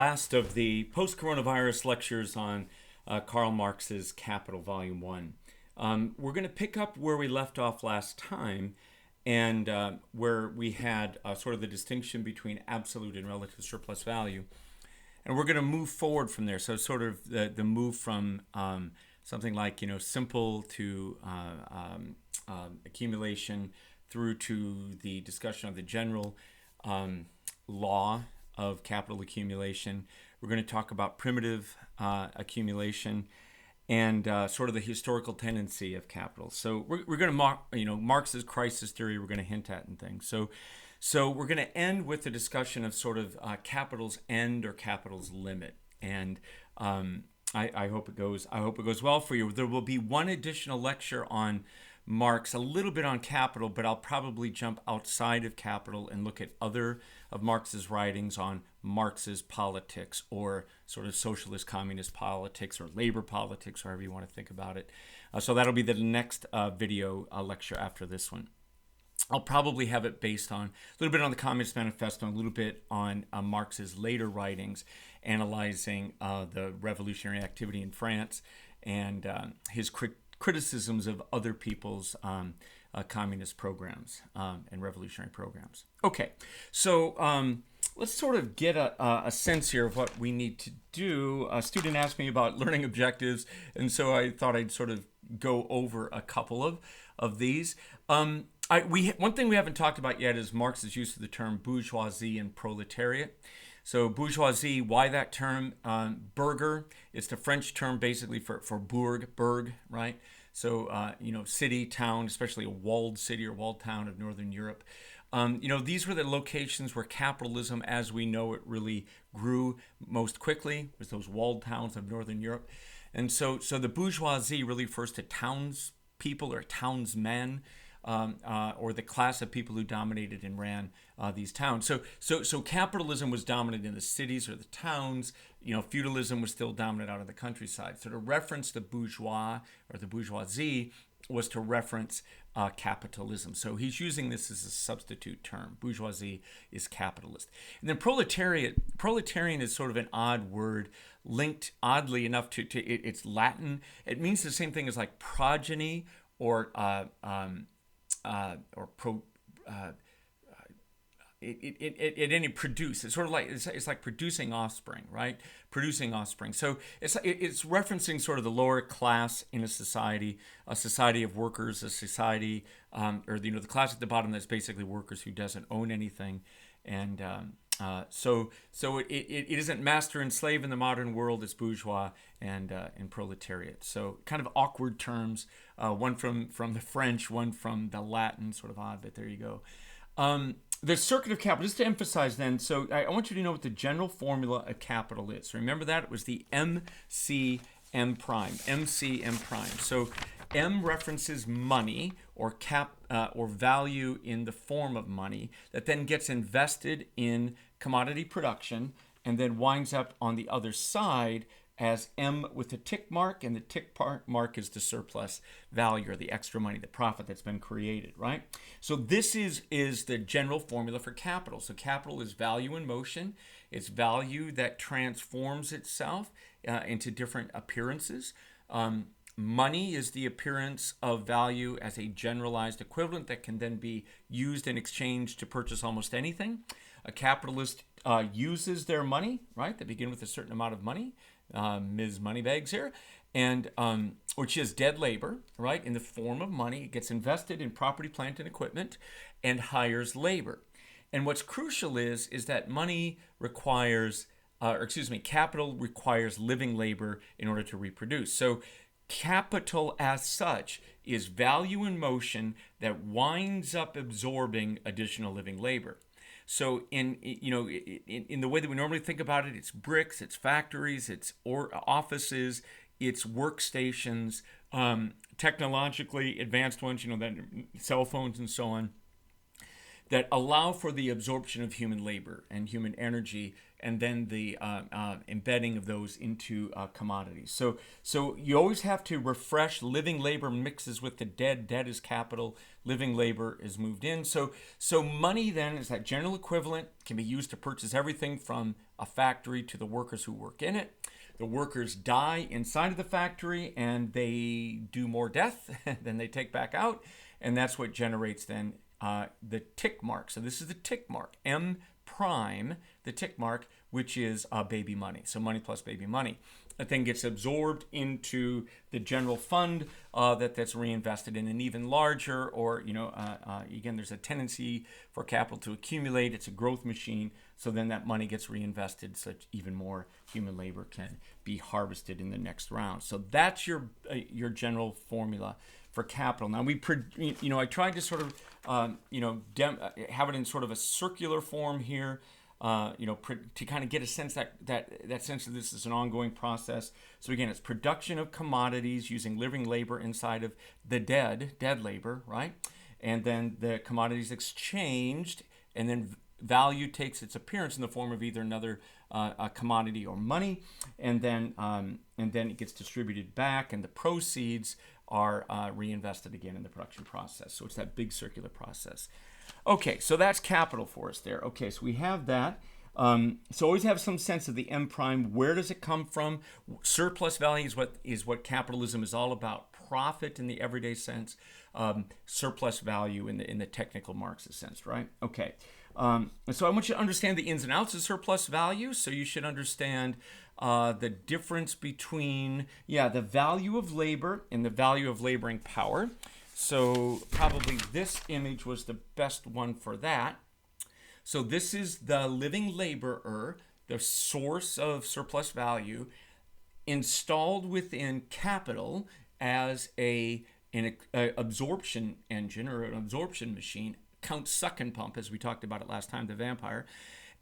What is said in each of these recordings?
Last of the post-coronavirus lectures on Karl Marx's Capital, Volume 1. We're going to pick up where we left off last time, and where we had sort of the distinction between absolute and relative surplus value. And we're going to move forward from there. So sort of the move from something like, simple to accumulation through to the discussion of the general law of capital accumulation. We're going to talk about primitive accumulation and sort of the historical tendency of capital. So we're going to Marx's crisis theory we're going to hint at and things. So we're going to end with the discussion of sort of capital's end or capital's limit. And I hope it goes well for you. There will be one additional lecture on Marx, a little bit on capital, but I'll probably jump outside of capital and look at other of Marx's writings on Marx's politics, or sort of socialist communist politics, or labor politics, however you want to think about it. So that'll be the next video lecture after this one. I'll probably have it based on a little bit on the Communist Manifesto, and a little bit on Marx's later writings, analyzing the revolutionary activity in France and his criticisms of other people's communist programs and revolutionary programs. Okay, so let's sort of get a sense here of what we need to do. A student asked me about learning objectives, and so I thought I'd sort of go over a couple of these. One thing we haven't talked about yet is Marx's use of the term bourgeoisie and proletariat. So bourgeoisie, why that term? Burger, it's the French term basically for burg, right? So, city, town, especially a walled city or walled town of Northern Europe. These were the locations where capitalism, as we know it, really grew most quickly, was those walled towns of Northern Europe. And so the bourgeoisie really refers to townspeople or townsmen, or the class of people who dominated and ran these towns. So capitalism was dominant in the cities or the towns. Feudalism was still dominant out in the countryside. So to reference the bourgeois or the bourgeoisie was to reference capitalism. So he's using this as a substitute term. Bourgeoisie is capitalist. And then proletarian is sort of an odd word, linked oddly enough to it's Latin. It means the same thing as like progeny or produce. It's sort of like it's like producing offspring, right? Producing offspring. So it's referencing sort of the lower class in a society of workers, a society, or the class at the bottom that's basically workers who doesn't own anything, and so it isn't master and slave in the modern world. It's bourgeois and proletariat. So kind of awkward terms. One from the French, one from the Latin. Sort of odd, but there you go. The circuit of capital, just to emphasize then, so I want you to know what the general formula of capital is. Remember that? It was the MCM prime. MCM prime. So M references money or or value in the form of money that then gets invested in commodity production and then winds up on the other side as M with the tick mark, and the tick mark is the surplus value or the extra money, the profit that's been created, right? So this is the general formula for capital. So capital is value in motion. It's value that transforms itself into different appearances. Money is the appearance of value as a generalized equivalent that can then be used in exchange to purchase almost anything. A capitalist uses their money, right? They begin with a certain amount of money. Ms. Moneybags here, and which is dead labor, right? In the form of money, it gets invested in property, plant, and equipment, and hires labor. And what's crucial is that money requires, capital requires living labor in order to reproduce. So capital as such is value in motion that winds up absorbing additional living labor. So in the way that we normally think about it, it's bricks, it's factories, it's offices, it's workstations, technologically advanced ones, cell phones and so on. that allow for the absorption of human labor and human energy, and then the embedding of those into commodities. So you always have to refresh. Living labor mixes with the dead. Dead is capital. Living labor is moved in. So money then is that general equivalent, can be used to purchase everything from a factory to the workers who work in it. The workers die inside of the factory and they do more death than they take back out. And that's what generates then the tick mark. So this is the tick mark, M prime, the tick mark, which is baby money. So money plus baby money. That then gets absorbed into the general fund that's reinvested in an even larger, or, again, there's a tendency for capital to accumulate. It's a growth machine. So then that money gets reinvested so that even more human labor can be harvested in the next round. So that's your general formula for capital. Now I tried to sort of have it in sort of a circular form here, to kind of get a sense that sense of this is an ongoing process. So again, it's production of commodities using living labor inside of the dead labor, right? And then the commodities exchanged, and then value takes its appearance in the form of either another a commodity or money, and then it gets distributed back, and the proceeds are reinvested again in the production process. So it's that big circular process. Okay, so that's capital for us there. Okay, so we have that. So always have some sense of the M prime. Where does it come from? Surplus value is what capitalism is all about. Profit in the everyday sense, surplus value in the technical Marxist sense, right? Okay. So I want you to understand the ins and outs of surplus value. So you should understand the difference between, the value of labor and the value of laboring power. So probably this image was the best one for that. So this is the living laborer, the source of surplus value, installed within capital as an absorption engine or an absorption machine, Count Suck and Pump, as we talked about it last time, the vampire.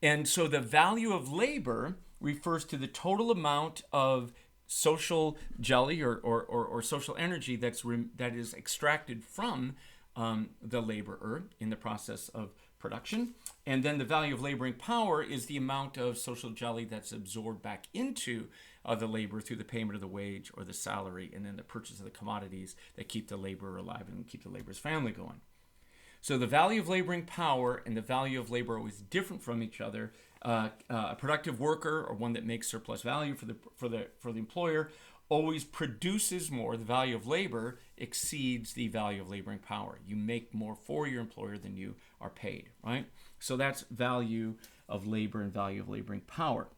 And so the value of labor refers to the total amount of social jelly or social energy that is extracted from the laborer in the process of production. And then the value of laboring power is the amount of social jelly that's absorbed back into the labor through the payment of the wage or the salary, and then the purchase of the commodities that keep the laborer alive and keep the laborer's family going. So the value of laboring power and the value of labor are always different from each other. A productive worker, or one that makes surplus value for the employer, always produces more. The value of labor exceeds the value of laboring power. You make more for your employer than you are paid, right? So that's value of labor and value of laboring power.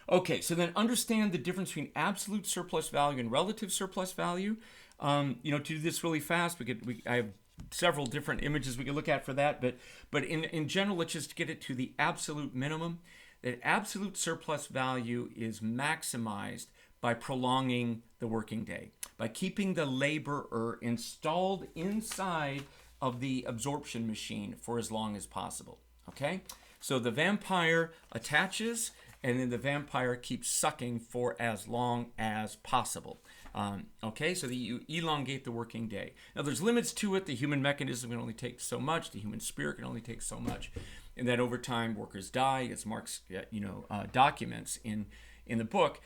Okay, so then understand the difference between absolute surplus value and relative surplus value. To do this really fast, I have several different images we could look at for that, but in general, let's just get it to the absolute minimum. That absolute surplus value is maximized by prolonging the working day, by keeping the laborer installed inside of the absorption machine for as long as possible. Okay, so the vampire attaches, and then the vampire keeps sucking for as long as possible. So that you elongate the working day. Now, there's limits to it. The human mechanism can only take so much. The human spirit can only take so much. And that over time, workers die, as Marx documents in the book.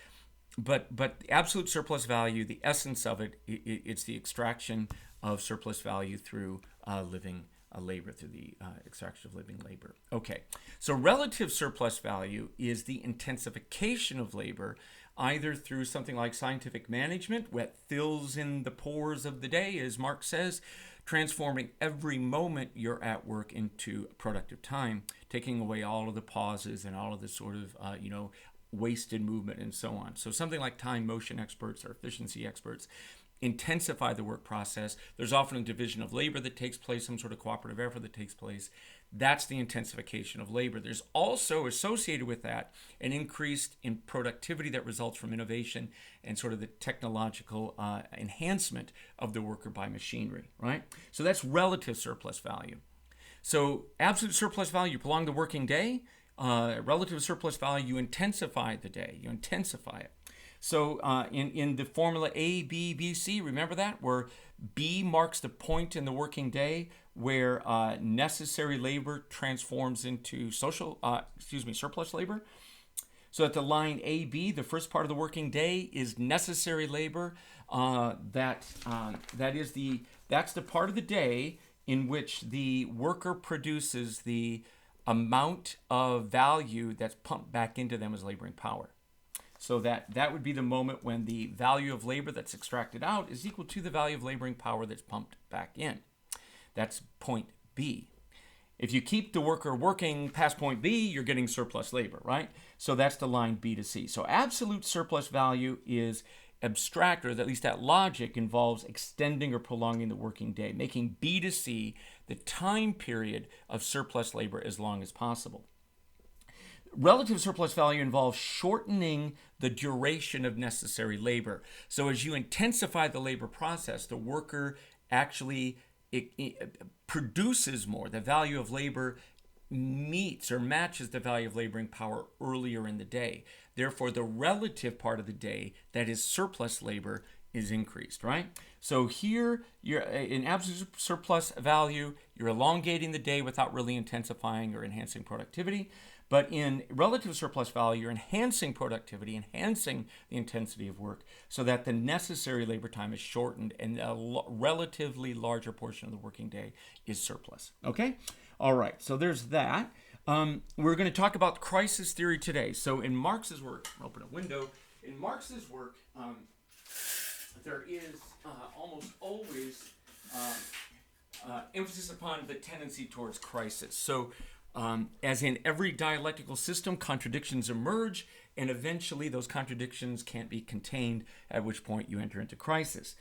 But the absolute surplus value, the essence of it, it's the extraction of surplus value through living labor, through the extraction of living labor. Okay, so relative surplus value is the intensification of labor, either through something like scientific management, what fills in the pores of the day, as Marx says, transforming every moment you're at work into productive time, taking away all of the pauses and all of the sort of, wasted movement and so on. So something like time motion experts or efficiency experts intensify the work process. There's often a division of labor that takes place, some sort of cooperative effort that takes place. That's the intensification of labor. There's also associated with that an increase in productivity that results from innovation and sort of the technological enhancement of the worker by machinery, right? So that's relative surplus value. So absolute surplus value, you prolong the working day. Relative surplus value, you intensify the day. You intensify it. So in the formula A, B, B, C, remember that? Where B marks the point in the working day where necessary labor transforms into surplus labor. So at the line AB, the first part of the working day is necessary labor. That's the part of the day in which the worker produces the amount of value that's pumped back into them as laboring power. So that would be the moment when the value of labor that's extracted out is equal to the value of laboring power that's pumped back in. That's point B. If you keep the worker working past point B, you're getting surplus labor, right? So that's the line B to C. So absolute surplus value is abstract, or at least that logic involves extending or prolonging the working day, making B to C the time period of surplus labor as long as possible. Relative surplus value involves shortening the duration of necessary labor. So as you intensify the labor process, the worker actually it produces more. The value of labor meets or matches the value of laboring power earlier in the day. Therefore, the relative part of the day that is surplus labor is increased, right? So here, you're in absolute surplus value, you're elongating the day without really intensifying or enhancing productivity. But in relative surplus value, you're enhancing productivity, enhancing the intensity of work so that the necessary labor time is shortened and a relatively larger portion of the working day is surplus. Okay? All right, so there's that. We're going to talk about crisis theory today. So in Marx's work, open a window. In Marx's work, there is almost always emphasis upon the tendency towards crisis. So as in every dialectical system, contradictions emerge, and eventually those contradictions can't be contained, at which point you enter into crisis.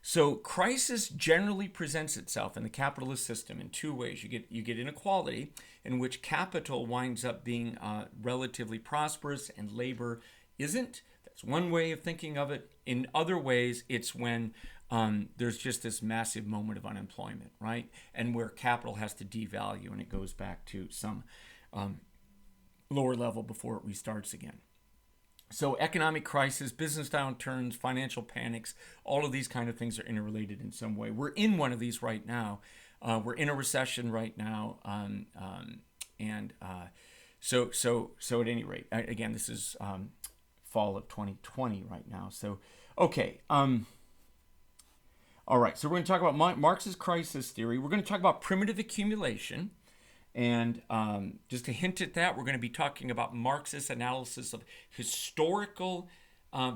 So crisis generally presents itself in the capitalist system in two ways. You get inequality, in which capital winds up being relatively prosperous and labor isn't. That's one way of thinking of it. In other ways, it's when there's just this massive moment of unemployment, right? And where capital has to devalue and it goes back to some lower level before it restarts again. So economic crisis, business downturns, financial panics, all of these kind of things are interrelated in some way. We're in one of these right now. We're in a recession right now. So at any rate, again, this is fall of 2020 right now. So, okay. All right, so we're going to talk about Marx's crisis theory. We're going to talk about primitive accumulation. And just to hint at that, we're going to be talking about Marxist analysis of historical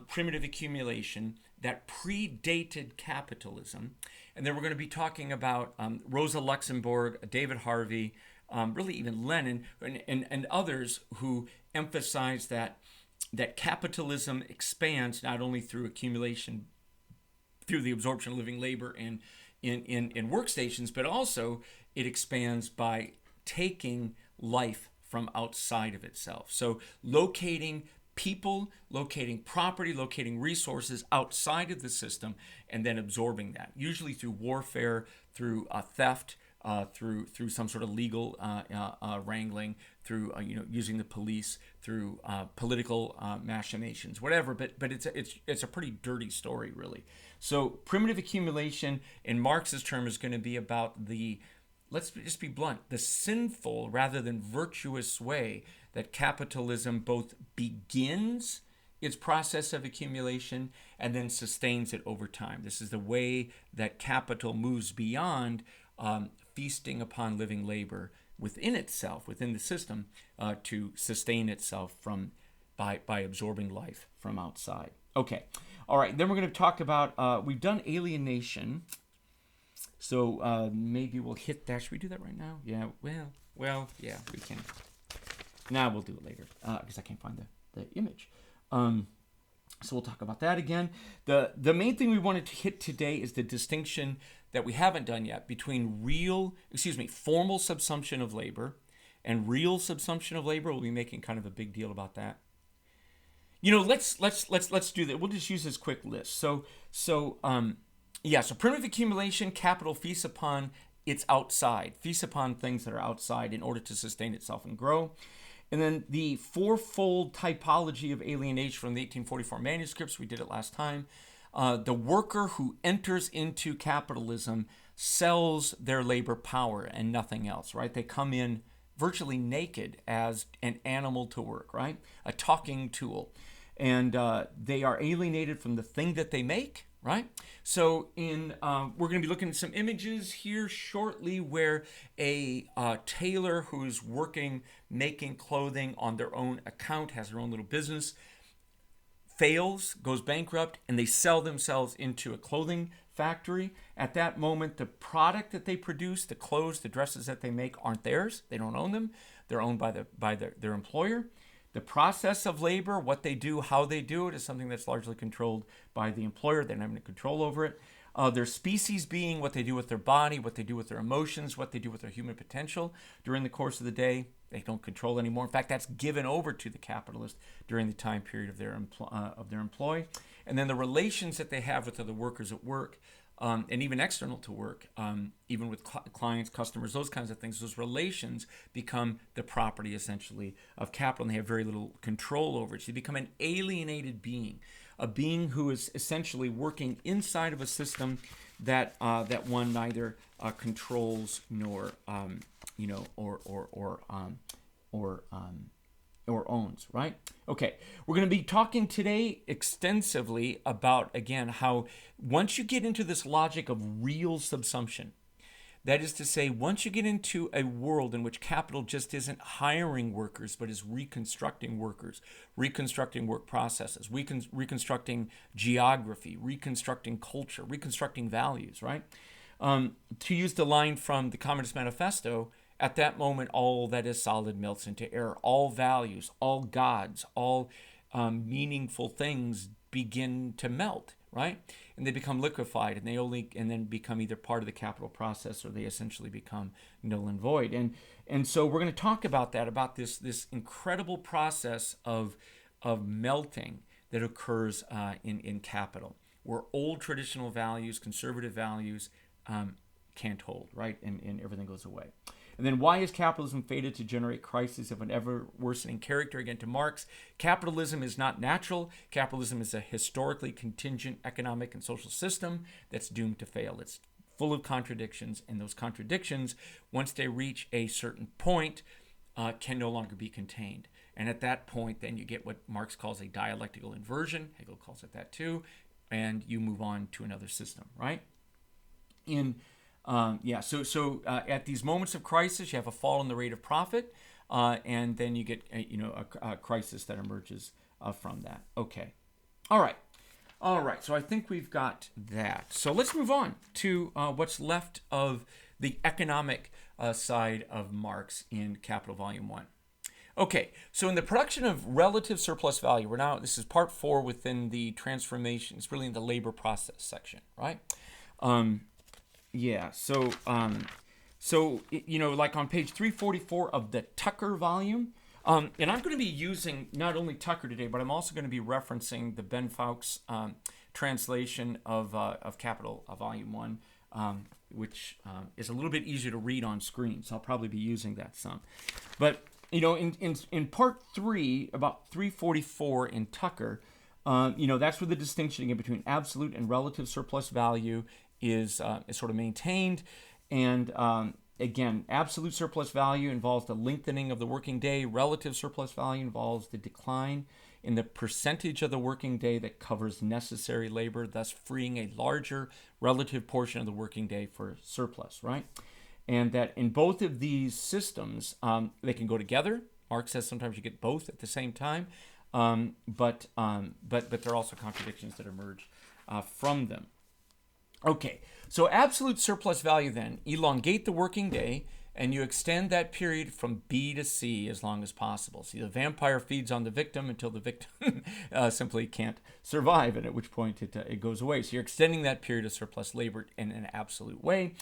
primitive accumulation that predated capitalism. And then we're going to be talking about Rosa Luxemburg, David Harvey, really even Lenin, and others who emphasize that capitalism expands not only through accumulation, through the absorption of living labor in workstations, but also it expands by taking life from outside of itself. So locating people, locating property, locating resources outside of the system, and then absorbing that, usually through warfare, through theft, through some sort of legal wrangling, through using the police, through political machinations, whatever. But it's a pretty dirty story, really. So primitive accumulation, in Marx's term, is going to be about the, let's just be blunt, the sinful rather than virtuous way that capitalism both begins its process of accumulation and then sustains it over time. This is the way that capital moves beyond feasting upon living labor within itself, within the system, to sustain itself by absorbing life from outside. Okay, all right, then we're going to talk about, we've done alienation. So maybe we'll hit that. Should we do that right now? Yeah, well, yeah, we can. Now we'll do it later because I can't find the image. So we'll talk about that again. The main thing we wanted to hit today is the distinction that we haven't done yet between formal subsumption of labor and real subsumption of labor. We'll be making kind of a big deal about that. Let's do that. We'll just use this quick list. So primitive accumulation, capital feasts upon its outside, feasts upon things that are outside in order to sustain itself and grow. And then the fourfold typology of alienation from the 1844 manuscripts, we did it last time. The worker who enters into capitalism sells their labor power and nothing else, right? They come in virtually naked as an animal to work, right? A talking tool. And they are alienated from the thing that they make, right? So we're going to be looking at some images here shortly where a tailor who's working, making clothing on their own account, has their own little business, fails, goes bankrupt, and they sell themselves into a clothing factory. At that moment, the product that they produce, the clothes, the dresses that they make aren't theirs. They don't own them. They're owned by their employer. The process of labor, what they do, how they do it, is something that's largely controlled by the employer. They don't have any control over it. Their species being, what they do with their body, what they do with their emotions, what they do with their human potential during the course of the day, they don't control anymore. In fact, that's given over to the capitalist during the time period of their employ. And then the relations that they have with other workers at work, and even external to work, even with clients, customers, those kinds of things, those relations become the property, essentially, of capital, and they have very little control over it. So you become an alienated being, a being who is essentially working inside of a system that one neither controls nor or owns, right? Okay, we're going to be talking today extensively about, again, how once you get into this logic of real subsumption, that is to say, once you get into a world in which capital just isn't hiring workers, but is reconstructing workers, reconstructing work processes, reconstructing geography, reconstructing culture, reconstructing values, right? To use the line from the Communist Manifesto, at that moment, all that is solid melts into air. All values, all gods, all meaningful things begin to melt, right? And they become liquefied, and then become either part of the capital process, or they essentially become null and void. And so we're going to talk about that, about this incredible process of melting that occurs in capital, where old traditional values, conservative values, can't hold, right? And everything goes away. And then why is capitalism fated to generate crises of an ever-worsening character? Again, to Marx, capitalism is not natural. Capitalism is a historically contingent economic and social system that's doomed to fail. It's full of contradictions, and those contradictions, once they reach a certain point, can no longer be contained. And at that point, then you get what Marx calls a dialectical inversion. Hegel calls it that too. And you move on to another system, right? So at these moments of crisis, you have a fall in the rate of profit, and then you get a crisis that emerges from that. Okay, all right. So I think we've got that. So let's move on to what's left of the economic side of Marx in Capital Volume 1. Okay, so in the production of relative surplus value, this is part 4 within the transformation. It's really in the labor process section, right? Like on page 344 of the Tucker volume, and I'm going to be using not only Tucker today, but I'm also going to be referencing the Ben Fowkes translation of Capital Volume 1, which is a little bit easier to read on screen, so I'll probably be using that some. But, in part 3, about 344 in Tucker, that's where the distinction again between absolute and relative surplus value is sort of maintained. And again, absolute surplus value involves the lengthening of the working day. Relative surplus value involves the decline in the percentage of the working day that covers necessary labor, thus freeing a larger relative portion of the working day for surplus, right? And that in both of these systems, they can go together. Marx says sometimes you get both at the same time, but there are also contradictions that emerge from them. Okay, so absolute surplus value then, elongate the working day, and you extend that period from B to C as long as possible. See, the vampire feeds on the victim until the victim simply can't survive, and at which point it goes away. So you're extending that period of surplus labor in an absolute way.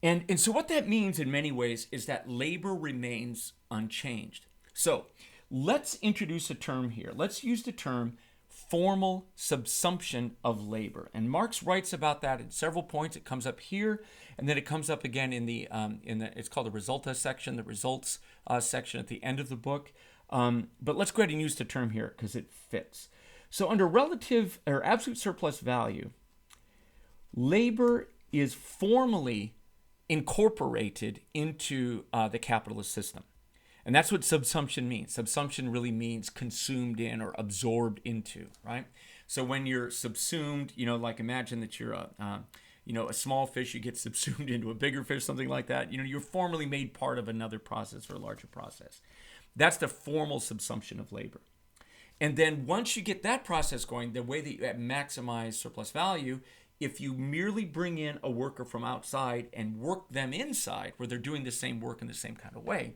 And so what that means in many ways is that labor remains unchanged. So let's introduce a term here. Let's use the term formal subsumption of labor. And Marx writes about that at several points. It comes up here, and then it comes up again in the it's called the resulta section, the results section at the end of the book. But let's go ahead and use the term here because it fits. So under relative or absolute surplus value, labor is formally incorporated into the capitalist system. And that's what subsumption means. Subsumption really means consumed in or absorbed into, right? So when you're subsumed, like imagine that you're a small fish, you get subsumed into a bigger fish, something like that. You're formally made part of another process or a larger process. That's the formal subsumption of labor. And then once you get that process going, the way that you maximize surplus value, if you merely bring in a worker from outside and work them inside, where they're doing the same work in the same kind of way,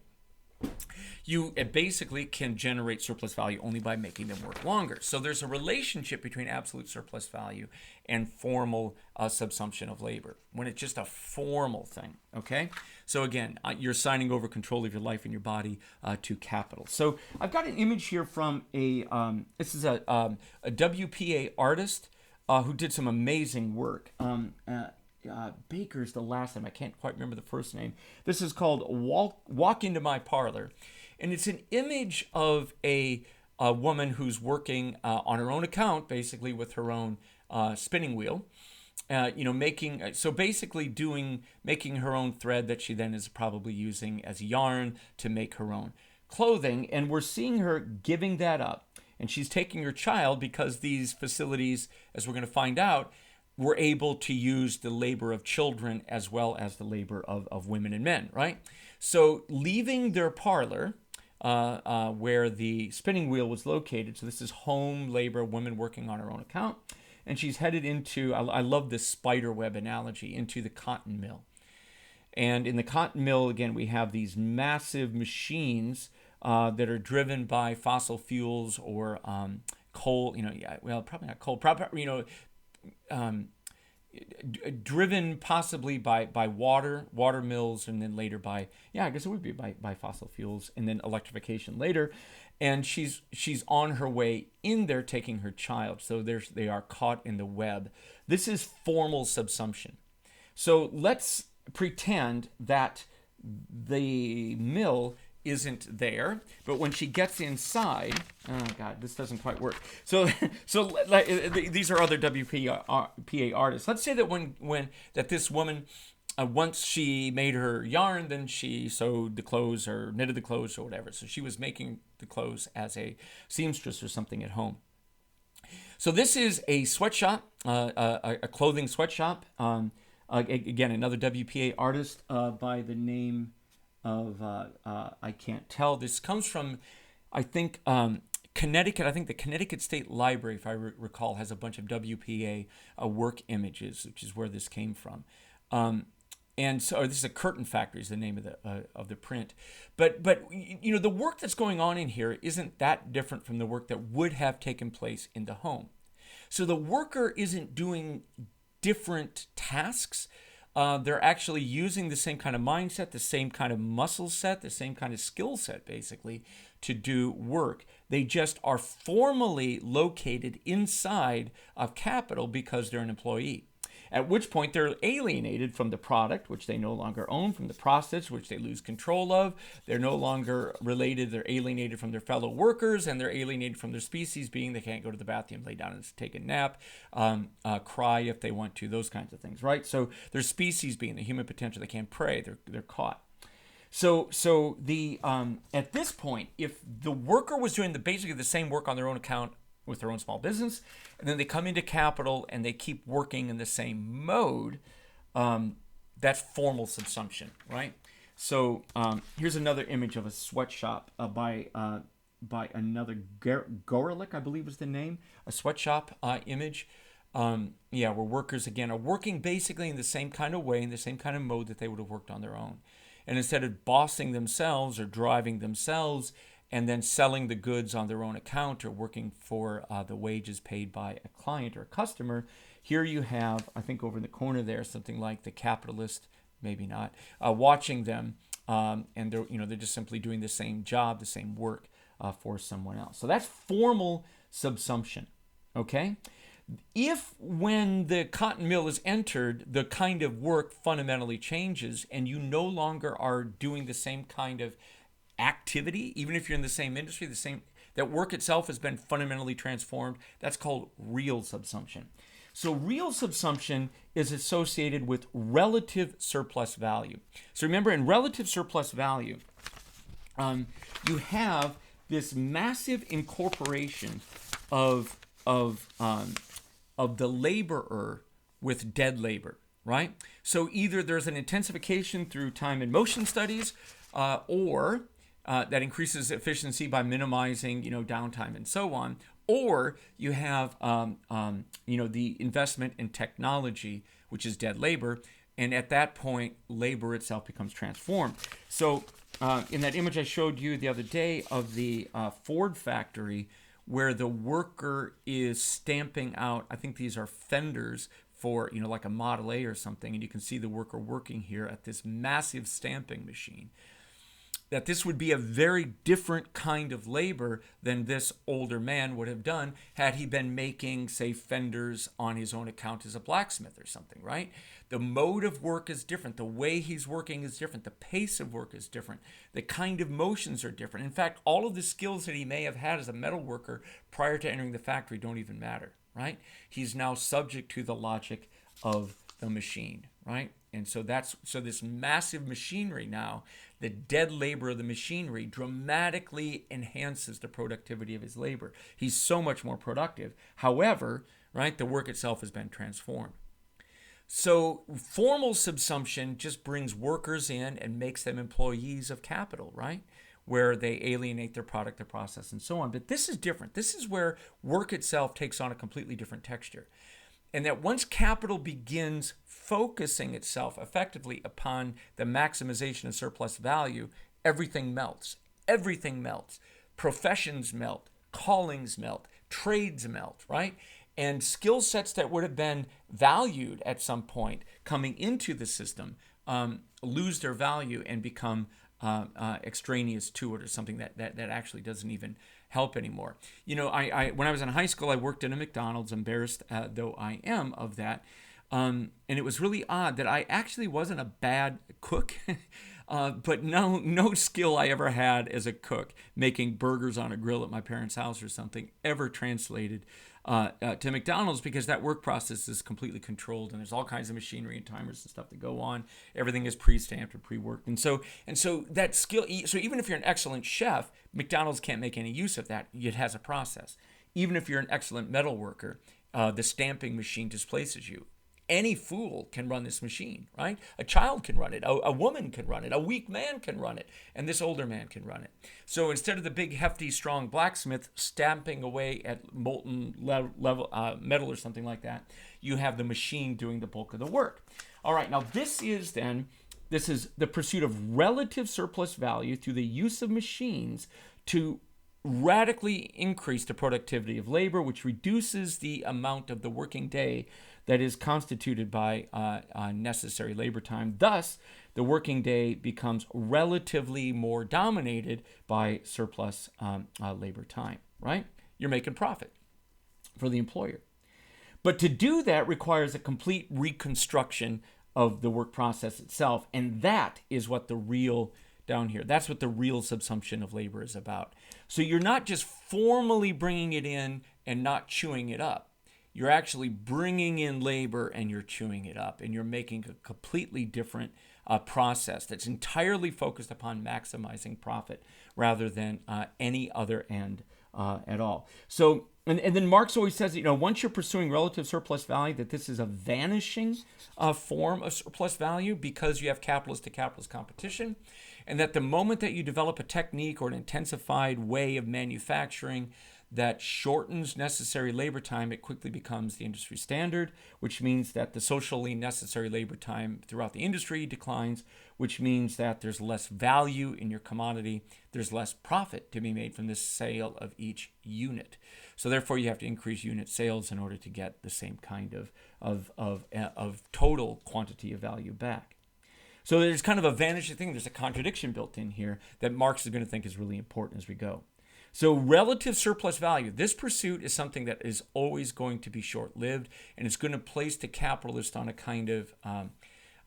you basically can generate surplus value only by making them work longer. So there's a relationship between absolute surplus value and formal subsumption of labor, when it's just a formal thing, okay? So again, you're signing over control of your life and your body to capital. So I've got an image here from this is a WPA artist who did some amazing work. Baker's the last name. I can't quite remember the first name. This is called Walk Into My Parlor. And it's an image of a woman who's working on her own account, basically with her own spinning wheel. Making her own thread that she then is probably using as yarn to make her own clothing. And we're seeing her giving that up. And she's taking her child because these facilities, as we're going to find out, were able to use the labor of children as well as the labor of women and men, right? So leaving their parlor, where the spinning wheel was located, so this is home labor, women working on her own account, and she's headed into, I love this spider web analogy, into the cotton mill. And in the cotton mill, again, we have these massive machines that are driven by fossil fuels or coal, probably not coal, driven possibly by water mills, and then later by fossil fuels, and then electrification later. And she's on her way in there taking her child. So they are caught in the web. This is formal subsumption. So let's pretend that the mill isn't there, but when she gets inside, oh god, this doesn't quite work. So these are other WPA artists. Let's say that that this woman, once she made her yarn, then she sewed the clothes or knitted the clothes or whatever. So she was making the clothes as a seamstress or something at home. So this is a sweatshop, a clothing sweatshop. Again, another WPA artist by the name of I can't tell. This comes from, I think, Connecticut. I think the Connecticut State Library, if I recall, has a bunch of WPA work images, which is where this came from. And so this is a curtain factory is the name of the print. But the work that's going on in here isn't that different from the work that would have taken place in the home. So the worker isn't doing different tasks. They're actually using the same kind of mindset, the same kind of muscle set, the same kind of skill set, basically, to do work. They just are formally located inside of capital because they're an employee. At which point they're alienated from the product, which they no longer own, from the process, which they lose control of. They're no longer related. They're alienated from their fellow workers, and they're alienated from their species, being they can't go to the bathroom, lay down and take a nap, cry if they want to, those kinds of things, right? So their species, being the human potential, they can't prey. They're caught. So the at this point, if the worker was doing basically the same work on their own account with their own small business, and then they come into capital and they keep working in the same mode, that's formal subsumption, right? So here's another image of a sweatshop by another Gorelick, I believe was the name, a sweatshop image. Where workers, again, are working basically in the same kind of way, in the same kind of mode that they would have worked on their own. And instead of bossing themselves or driving themselves and then selling the goods on their own account or working for the wages paid by a client or a customer, here you have, I think over in the corner there, something like the capitalist, maybe not, watching them, and they're just simply doing the same job, the same work for someone else. So that's formal subsumption, okay? If when the cotton mill is entered, the kind of work fundamentally changes and you no longer are doing the same kind of activity, even if you're in the same industry, that work itself has been fundamentally transformed. That's called real subsumption. So real subsumption is associated with relative surplus value. So remember, in relative surplus value, you have this massive incorporation of the laborer with dead labor, right? So either there's an intensification through time and motion studies, or that increases efficiency by minimizing, downtime and so on, or you have, the investment in technology, which is dead labor, and at that point, labor itself becomes transformed. So in that image I showed you the other day of the Ford factory, where the worker is stamping out, I think these are fenders for, like a Model A or something, and you can see the worker working here at this massive stamping machine, that this would be a very different kind of labor than this older man would have done had he been making, say, fenders on his own account as a blacksmith or something, right? The mode of work is different. The way he's working is different. The pace of work is different. The kind of motions are different. In fact, all of the skills that he may have had as a metal worker prior to entering the factory don't even matter, right? He's now subject to the logic of the machine, right? And so this massive machinery now, the dead labor of the machinery dramatically enhances the productivity of his labor. He's so much more productive. However, right, the work itself has been transformed. So formal subsumption just brings workers in and makes them employees of capital, right? Where they alienate their product, their process, and so on. But this is different. This is where work itself takes on a completely different texture. And that once capital begins focusing itself effectively upon the maximization of surplus value, everything melts. Everything melts. Professions melt. Callings melt. Trades melt, right? And skill sets that would have been valued at some point coming into the system lose their value and become extraneous to it, or something that actually doesn't even help anymore. I when I was in high school, I worked in a McDonald's, embarrassed though I am of that. And it was really odd that I actually wasn't a bad cook, but no skill I ever had as a cook, making burgers on a grill at my parents' house or something, ever translated to McDonald's, because that work process is completely controlled, and there's all kinds of machinery and timers and stuff that go on. Everything is pre-stamped or pre-worked, and so that skill. So even if you're an excellent chef, McDonald's can't make any use of that. It has a process. Even if you're an excellent metal worker, the stamping machine displaces you. Any fool can run this machine, right? A child can run it. A woman can run it. A weak man can run it. And this older man can run it. So instead of the big, hefty, strong blacksmith stamping away at molten metal or something like that, you have the machine doing the bulk of the work. All right, now this is the pursuit of relative surplus value through the use of machines to radically increase the productivity of labor, which reduces the amount of the working day that is constituted by necessary labor time. Thus, the working day becomes relatively more dominated by surplus labor time, right? You're making profit for the employer. But to do that requires a complete reconstruction of the work process itself, and that is what the real down here. That's what the real subsumption of labor is about. So you're not just formally bringing it in and not chewing it up. You're actually bringing in labor and you're chewing it up, and you're making a completely different process that's entirely focused upon maximizing profit rather than any other end at all. So, and then Marx always says that, once you're pursuing relative surplus value, that this is a vanishing form of surplus value because you have capitalist to capitalist competition, and that the moment that you develop a technique or an intensified way of manufacturing that shortens necessary labor time, it quickly becomes the industry standard, which means that the socially necessary labor time throughout the industry declines, which means that there's less value in your commodity, there's less profit to be made from the sale of each unit. So therefore, you have to increase unit sales in order to get the same kind of total quantity of value back. So there's kind of a vanishing thing. There's a contradiction built in here that Marx is going to think is really important as we go. So relative surplus value, this pursuit is something that is always going to be short-lived, and it's going to place the capitalist on a kind of,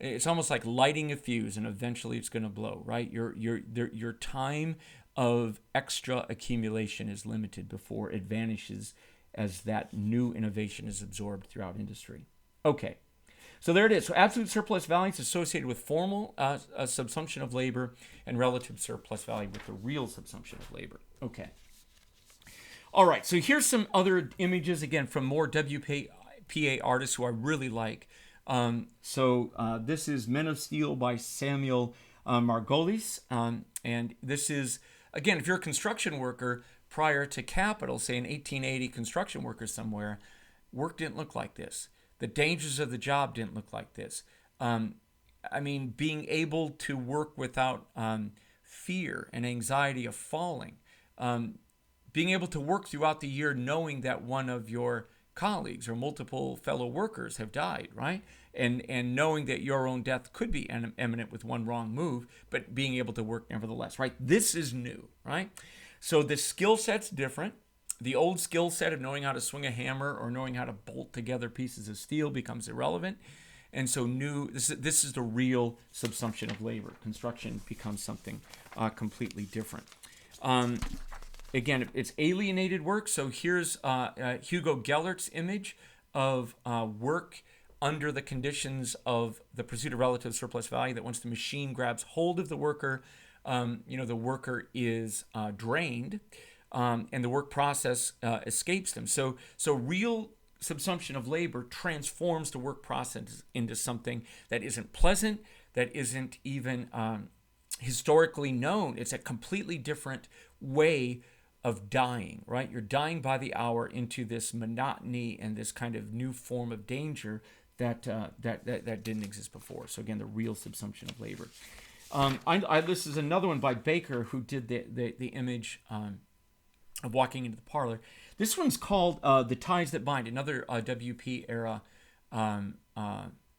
It's almost like lighting a fuse, and eventually it's going to blow, right? Your time of extra accumulation is limited before it vanishes as that new innovation is absorbed throughout industry. Okay, so there it is. So absolute surplus value is associated with formal subsumption of labor, and relative surplus value with the real subsumption of labor. Okay. All right, so here's some other images, again, from more WPA artists who I really like. This is Men of Steel by Samuel Margolis. And this is, again, if you're a construction worker prior to Capital, say in 1880, construction workers somewhere, work didn't look like this. The dangers of the job didn't look like this. Being able to work without fear and anxiety of falling, being able to work throughout the year knowing that one of your colleagues or multiple fellow workers have died, right? And knowing that your own death could be imminent with one wrong move, but being able to work nevertheless, right? This is new, right? So the skill set's different. The old skill set of knowing how to swing a hammer or knowing how to bolt together pieces of steel becomes irrelevant. And so this is the real subsumption of labor. Construction becomes something completely different. Again, it's alienated work. So here's Hugo Gellert's image of work under the conditions of the pursuit of relative surplus value, that once the machine grabs hold of the worker, the worker is drained, and the work process escapes them. So real subsumption of labor transforms the work process into something that isn't pleasant, that isn't even historically known. It's a completely different way of dying, right? You're dying by the hour into this monotony and this kind of new form of danger that didn't exist before. So again, the real subsumption of labor. This is another one by Baker, who did the image of walking into the parlor. This one's called The Ties That Bind, another WP era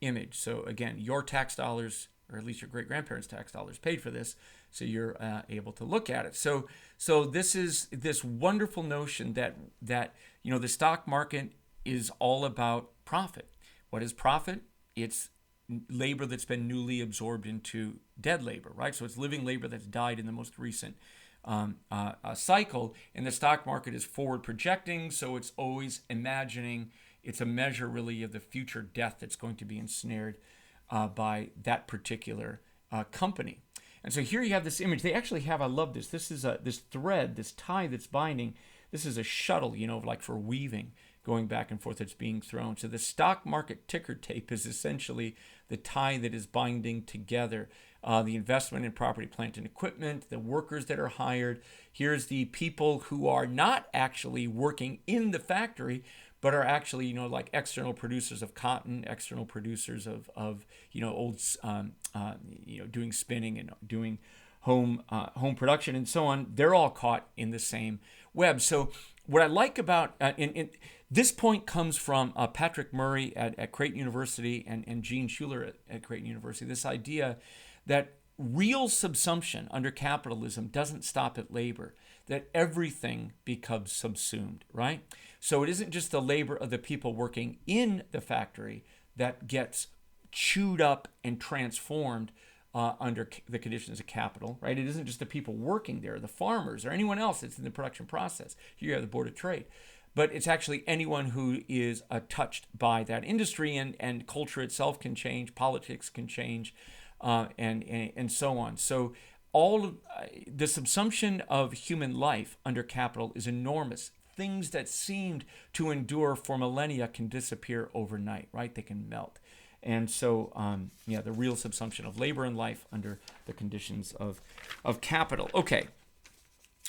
image. So again, your tax dollars, or at least your great-grandparents' tax dollars, paid for this, so you're able to look at it. So this is this wonderful notion that the stock market is all about profit. What is profit? It's labor that's been newly absorbed into dead labor, right? So it's living labor that's died in the most recent cycle, and the stock market is forward projecting, so it's always imagining. It's a measure really of the future death that's going to be ensnared by that particular company. And so here you have this image. They actually have, I love this. This is this thread, this tie that's binding. This is a shuttle, like for weaving, going back and forth, that's being thrown. So the stock market ticker tape is essentially the tie that is binding together the investment in property, plant, and equipment, the workers that are hired. Here's the people who are not actually working in the factory, but are actually, like external producers of cotton, external producers of old, doing spinning and doing home production and so on. They're all caught in the same web. So what I like about this point comes from Patrick Murray at Creighton University and Gene Schuler at Creighton University. This idea that real subsumption under capitalism doesn't stop at labor, that everything becomes subsumed, right? So it isn't just the labor of the people working in the factory that gets chewed up and transformed under the conditions of capital, right? It isn't just the people working there, the farmers or anyone else that's in the production process. Here you have the Board of Trade. But it's actually anyone who is touched by that industry, and culture itself can change, politics can change, and so on. So all of, the subsumption of human life under capital is enormous. Things that seemed to endure for millennia can disappear overnight, right? They can melt. And so, the real subsumption of labor and life under the conditions of capital. Okay,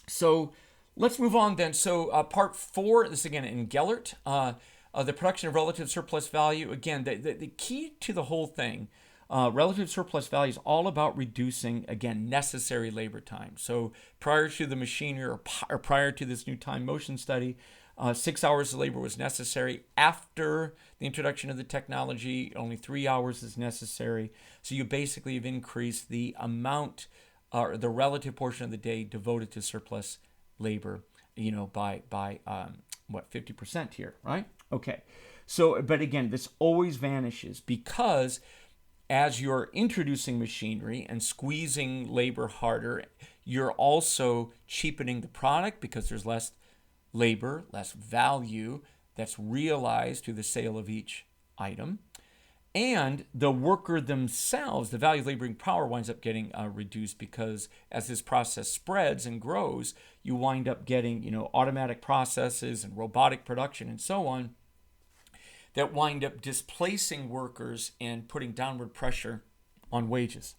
so let's move on then. So part 4, this again in Gellert, the production of relative surplus value. Again, the key to the whole thing, relative surplus value is all about reducing, again, necessary labor time. So prior to the machinery or prior to this new time motion study, 6 hours of labor was necessary. After the introduction of the technology, only 3 hours is necessary. So you basically have increased the amount or the relative portion of the day devoted to surplus labor, by 50% here, right? Okay. So, but again, this always vanishes because as you're introducing machinery and squeezing labor harder, you're also cheapening the product because there's less labor, less value that's realized through the sale of each item. And the worker themselves, the value of laboring power winds up getting reduced because as this process spreads and grows, you wind up getting, automatic processes and robotic production and so on that wind up displacing workers and putting downward pressure on wages.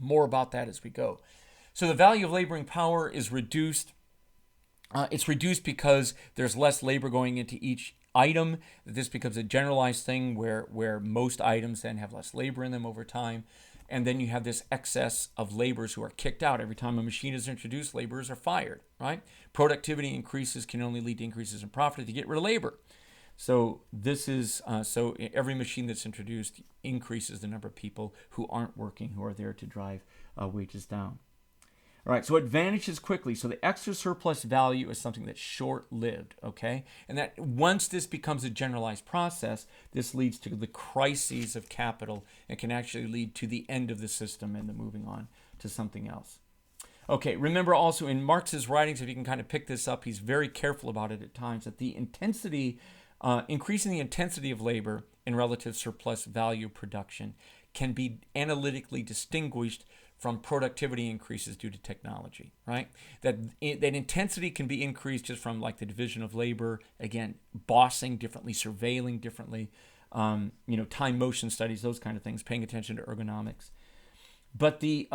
More about that as we go. So the value of laboring power is reduced. It's reduced because there's less labor going into each item. This becomes a generalized thing where most items then have less labor in them over time. And then you have this excess of laborers who are kicked out. Every time a machine is introduced, laborers are fired, right? Productivity increases can only lead to increases in profit if you get rid of labor. So this is so every machine that's introduced increases the number of people who aren't working, who are there to drive wages down. All right, so it vanishes quickly. So the extra surplus value is something that's short-lived, okay? And that once this becomes a generalized process, this leads to the crises of capital and can actually lead to the end of the system and the moving on to something else. Okay, remember also in Marx's writings, if you can kind of pick this up, he's very careful about it at times, that the intensity, increasing the intensity of labor in relative surplus value production can be analytically distinguished from productivity increases due to technology, right? That intensity can be increased just from like the division of labor, again, bossing differently, surveilling differently, time motion studies, those kind of things, paying attention to ergonomics. But the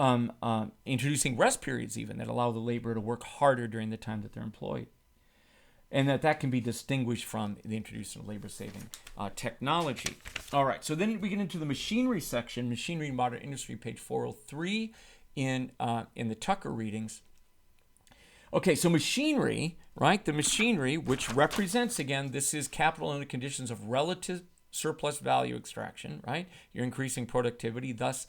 introducing rest periods even that allow the laborer to work harder during the time that they're employed. And that can be distinguished from the introduction of labor-saving technology. All right, so then we get into the machinery section, Machinery and Modern Industry, page 403 in the Tucker readings. Okay, so machinery, right? The machinery, which represents, again, this is capital under conditions of relative surplus value extraction, right? You're increasing productivity, thus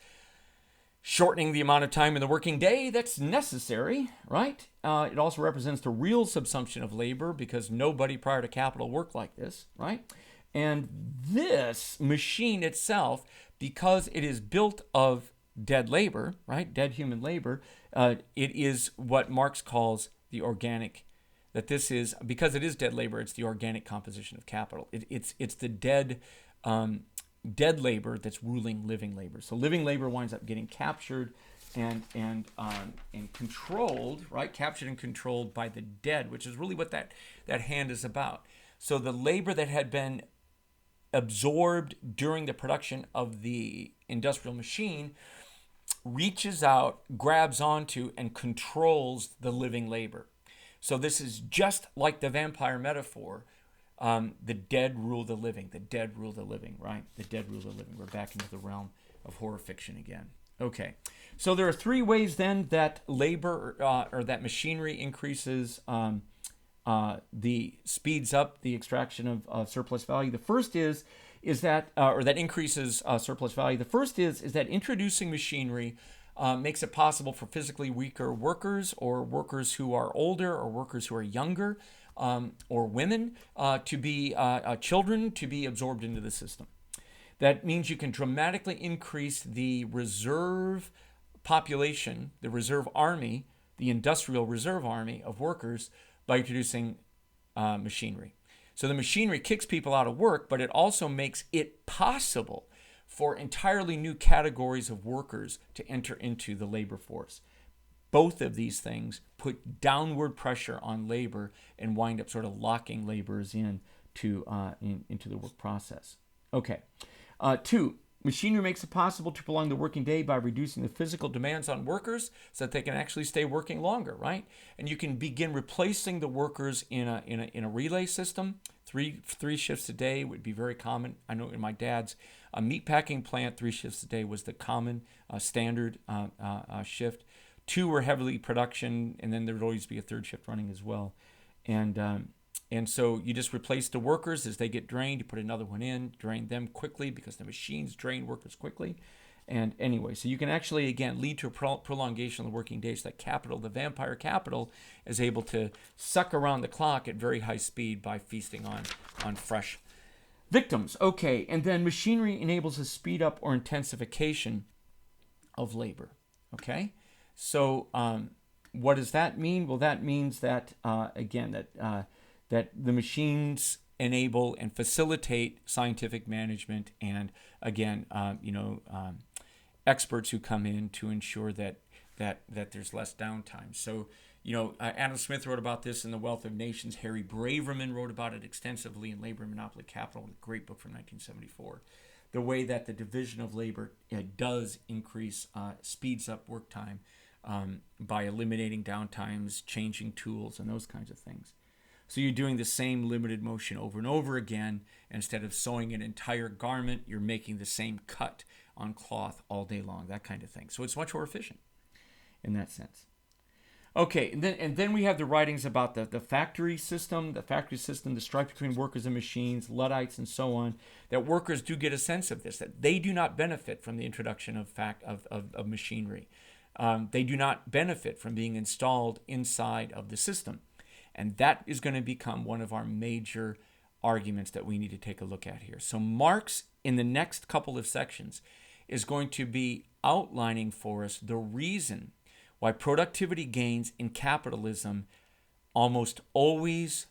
shortening the amount of time in the working day that's necessary, right? It also represents the real subsumption of labor because nobody prior to capital worked like this, right? And this machine itself, because it is built of dead labor, right? Dead human labor, it is what Marx calls the organic, that this is, because it is dead labor, it's the organic composition of capital. It's the dead labor that's ruling living labor. So living labor winds up getting captured and controlled, right? Captured and controlled by the dead, which is really what that hand is about. So the labor that had been absorbed during the production of the industrial machine reaches out, grabs onto, and controls the living labor. So this is just like the vampire metaphor. The dead rule the living. The dead rule the living, right? The dead rule the living. We're back into the realm of horror fiction again. Okay, so there are three ways then that labor or that machinery increases, speeds up the extraction of surplus value. The first is that, or that increases surplus value. The first is that introducing machinery makes it possible for physically weaker workers or workers who are older or workers who are younger or women to be children to be absorbed into the system. That means you can dramatically increase the reserve population, the reserve army, the industrial reserve army of workers by introducing machinery. So the machinery kicks people out of work, but it also makes it possible for entirely new categories of workers to enter into the labor force. Both of these things put downward pressure on labor and wind up sort of locking laborers into the work process. Okay. Two, machinery makes it possible to prolong the working day by reducing the physical demands on workers so that they can actually stay working longer, right? And you can begin replacing the workers in a relay system. Three shifts a day would be very common. I know in my dad's meatpacking plant, 3 shifts a day was the common standard shift. 2 were heavily production, and then there would always be a 3rd shift running as well. And so you just replace the workers as they get drained. You put another one in, drain them quickly because the machines drain workers quickly. And anyway, so you can actually, again, lead to a prolongation of the working day so that capital, the vampire capital, is able to suck around the clock at very high speed by feasting on fresh Victims, okay, and then machinery enables a speed up or intensification of labor, okay? So what does that mean? Well, that means that, again, that the machines enable and facilitate scientific management and, again, experts who come in to ensure that there's less downtime. So, Adam Smith wrote about this in The Wealth of Nations. Harry Braverman wrote about it extensively in Labor and Monopoly Capital, a great book from 1974. The way that the division of labor does increase, speeds up work time by eliminating downtimes, changing tools, and those kinds of things. So you're doing the same limited motion over and over again. Instead of sewing an entire garment, you're making the same cut on cloth all day long, that kind of thing. So it's much more efficient in that sense. Okay, and then we have the writings about the factory system, the strife between workers and machines, Luddites, and so on, that workers do get a sense of this, that they do not benefit from the introduction of machinery. They do not benefit from being installed inside of the system. And that is going to become one of our major arguments that we need to take a look at here. So Marx, in the next couple of sections, is going to be outlining for us the reason why productivity gains in capitalism almost always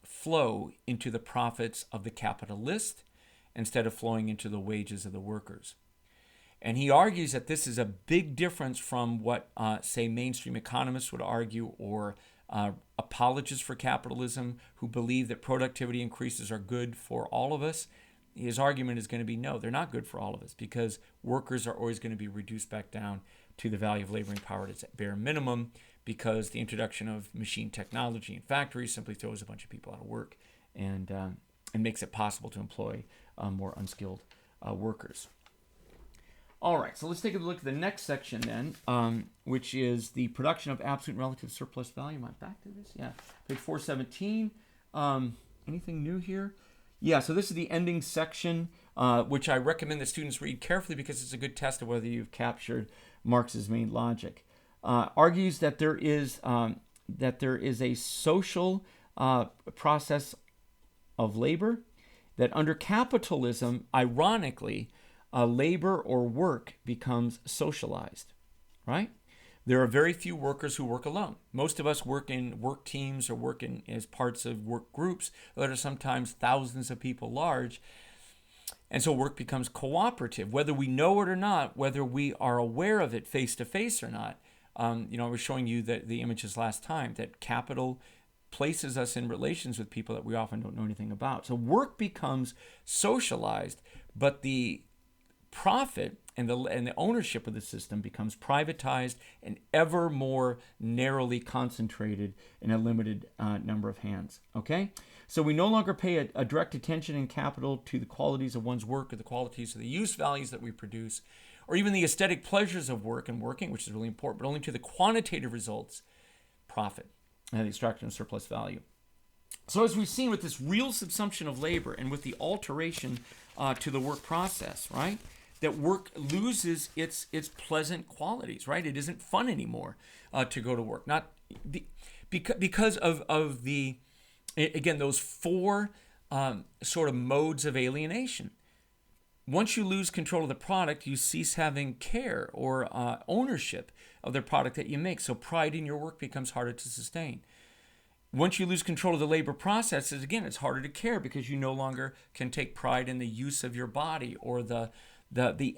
flow into the profits of the capitalist instead of flowing into the wages of the workers. And he argues that this is a big difference from what, say, mainstream economists would argue, or apologists for capitalism who believe that productivity increases are good for all of us. His argument is going to be, no, they're not good for all of us, because workers are always going to be reduced back down to the value of laboring power at its bare minimum, because the introduction of machine technology in factories simply throws a bunch of people out of work and makes it possible to employ more unskilled workers. All right, so let's take a look at the next section then, which is the production of absolute and relative surplus value. Am I back to this? Yeah, page 417. Anything new here? Yeah, so this is the ending section, which I recommend that students read carefully because it's a good test of whether you've captured Marx's main logic. Argues that there is a social process of labor, that under capitalism, ironically, labor or work becomes socialized, right? There are very few workers who work alone. Most of us work in work teams or work in as parts of work groups that are sometimes thousands of people large. And so work becomes cooperative, whether we know it or not, whether we are aware of it face to face or not. I was showing you the images last time, that capital places us in relations with people that we often don't know anything about. So work becomes socialized, but the profit and the ownership of the system becomes privatized and ever more narrowly concentrated in a limited number of hands. Okay? So we no longer pay a direct attention in capital to the qualities of one's work or the qualities of the use values that we produce, or even the aesthetic pleasures of work and working, which is really important, but only to the quantitative results, profit, and the extraction of surplus value. So as we've seen with this real subsumption of labor and with the alteration to the work process, right, that work loses its pleasant qualities, right? It isn't fun anymore to go to work. Because of the, again, those four sort of modes of alienation. Once you lose control of the product, you cease having care or ownership of the product that you make. So pride in your work becomes harder to sustain. Once you lose control of the labor processes, again, it's harder to care because you no longer can take pride in the use of your body or the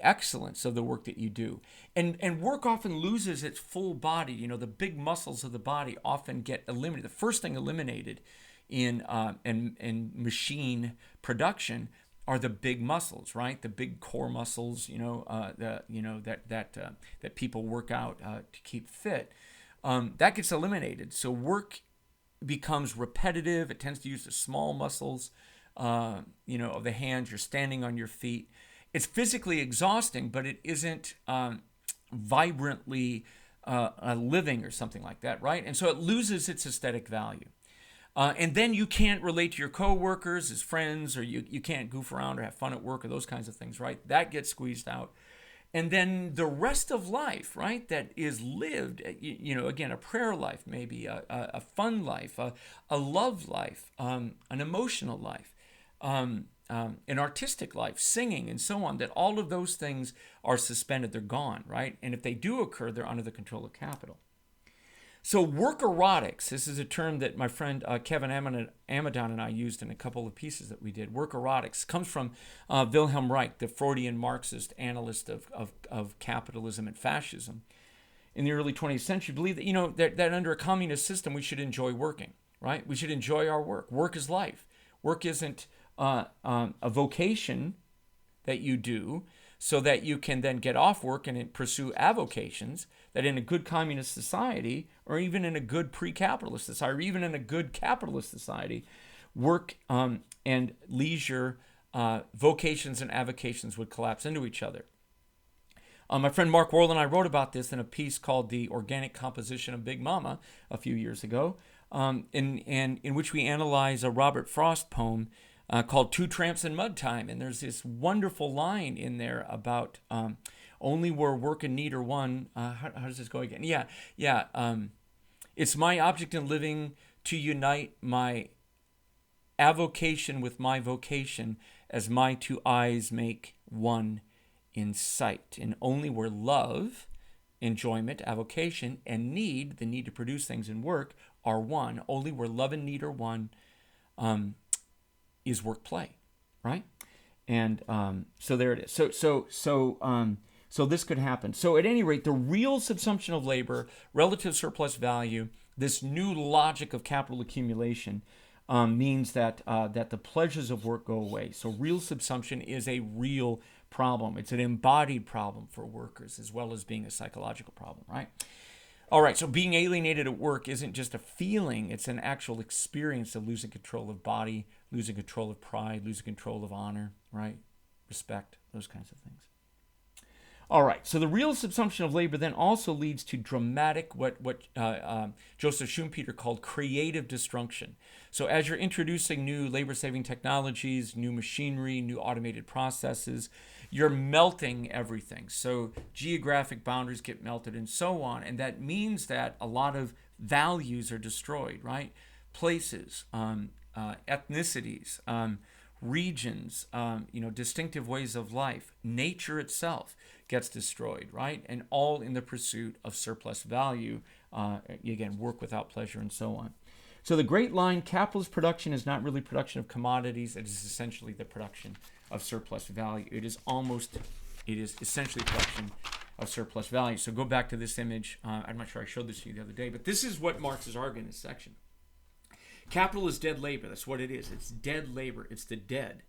excellence of the work that you do. And work often loses its full body. The big muscles of the body often get eliminated. The first thing eliminated in machine production are the big muscles, right? The big core muscles, that people work out to keep fit. That gets eliminated. So work becomes repetitive. It tends to use the small muscles, of the hands. You're standing on your feet. It's physically exhausting, but it isn't vibrantly living or something like that, right? And so it loses its aesthetic value. And then you can't relate to your coworkers as friends, or you can't goof around or have fun at work or those kinds of things, right? That gets squeezed out. And then the rest of life, right, that is lived, again, a prayer life, maybe a fun life, a love life, an emotional life, an artistic life, singing and so on, that all of those things are suspended, they're gone, right? And if they do occur, they're under the control of capital. So work erotics, this is a term that my friend Kevin Amadon and I used in a couple of pieces that we did. Work erotics comes from Wilhelm Reich, the Freudian Marxist analyst of capitalism and fascism. In the early 20th century, believed that, that under a communist system, we should enjoy working, right? We should enjoy our work. Work is life. Work isn't a vocation that you do so that you can then get off work and pursue avocations, that in a good communist society, or even in a good pre-capitalist society, or even in a good capitalist society, work and leisure, vocations and avocations would collapse into each other. My friend Mark Worrell and I wrote about this in a piece called The Organic Composition of Big Mama a few years ago, in which we analyze a Robert Frost poem called Two Tramps in Mud Time. And there's this wonderful line in there about only where work and need are one. How does this go again? It's my object in living to unite my avocation with my vocation as my two eyes make one in sight. And only where love, enjoyment, avocation, and need, the need to produce things and work, are one, only where love and need are one, is work play, right? And so there it is. So this could happen. So at any rate, the real subsumption of labor, relative surplus value, this new logic of capital accumulation means that the pleasures of work go away. So real subsumption is a real problem. It's an embodied problem for workers as well as being a psychological problem, right? All right, so being alienated at work isn't just a feeling, it's an actual experience of losing control of body, losing control of pride, losing control of honor, right? Respect, those kinds of things. All right, so the real subsumption of labor then also leads to dramatic, what Joseph Schumpeter called creative destruction. So as you're introducing new labor-saving technologies, new machinery, new automated processes, you're melting everything. So geographic boundaries get melted and so on, and that means that a lot of values are destroyed, right? Places, ethnicities, regions, distinctive ways of life, nature itself gets destroyed, right? And all in the pursuit of surplus value, again, work without pleasure and so on. So the great line, capitalist production is not really production of commodities, it is essentially the production of surplus value. It is essentially production of surplus value. So go back to this image. I'm not sure I showed this to you the other day, but this is what Marx is arguing in this section. Capital is dead labor. That's what it is. It's dead labor. It's the dead.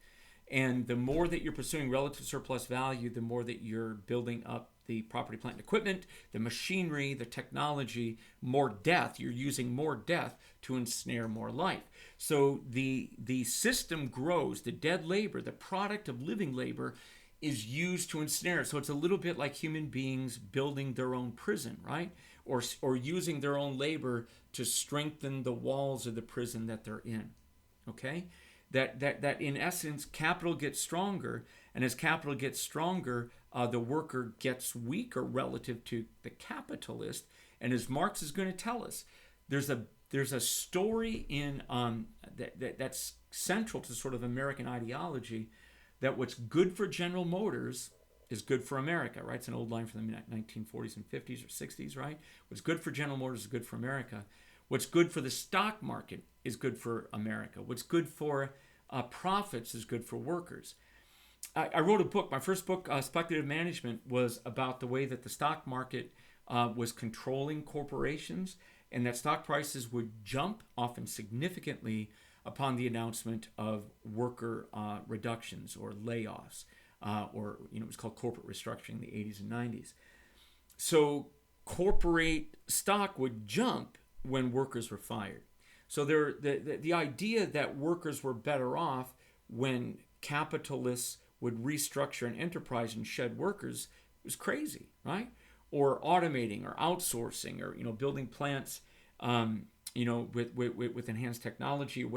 And the more that you're pursuing relative surplus value, the more that you're building up the property, plant, and equipment, the machinery, the technology, more death. You're using more death to ensnare more life. So the system grows. The dead labor, the product of living labor, is used to ensnare. So it's a little bit like human beings building their own prison, right? Or using their own labor to strengthen the walls of the prison that they're in. Okay? That in essence, capital gets stronger, and as capital gets stronger, the worker gets weaker relative to the capitalist. And as Marx is going to tell us, there's a story in that's central to sort of American ideology, that what's good for General Motors is good for America, right? It's an old line from the 1940s and 50s or 60s, right? What's good for General Motors is good for America. What's good for the stock market is good for America. What's good for profits is good for workers. I wrote a book. My first book, Speculative Management, was about the way that the stock market was controlling corporations, and that stock prices would jump, often significantly, upon the announcement of worker reductions or layoffs, or it was called corporate restructuring in the 80s and 90s. So corporate stock would jump when workers were fired. So the idea that workers were better off when capitalists would restructure an enterprise and shed workers was crazy, right? Or automating or outsourcing or building plants with enhanced technology,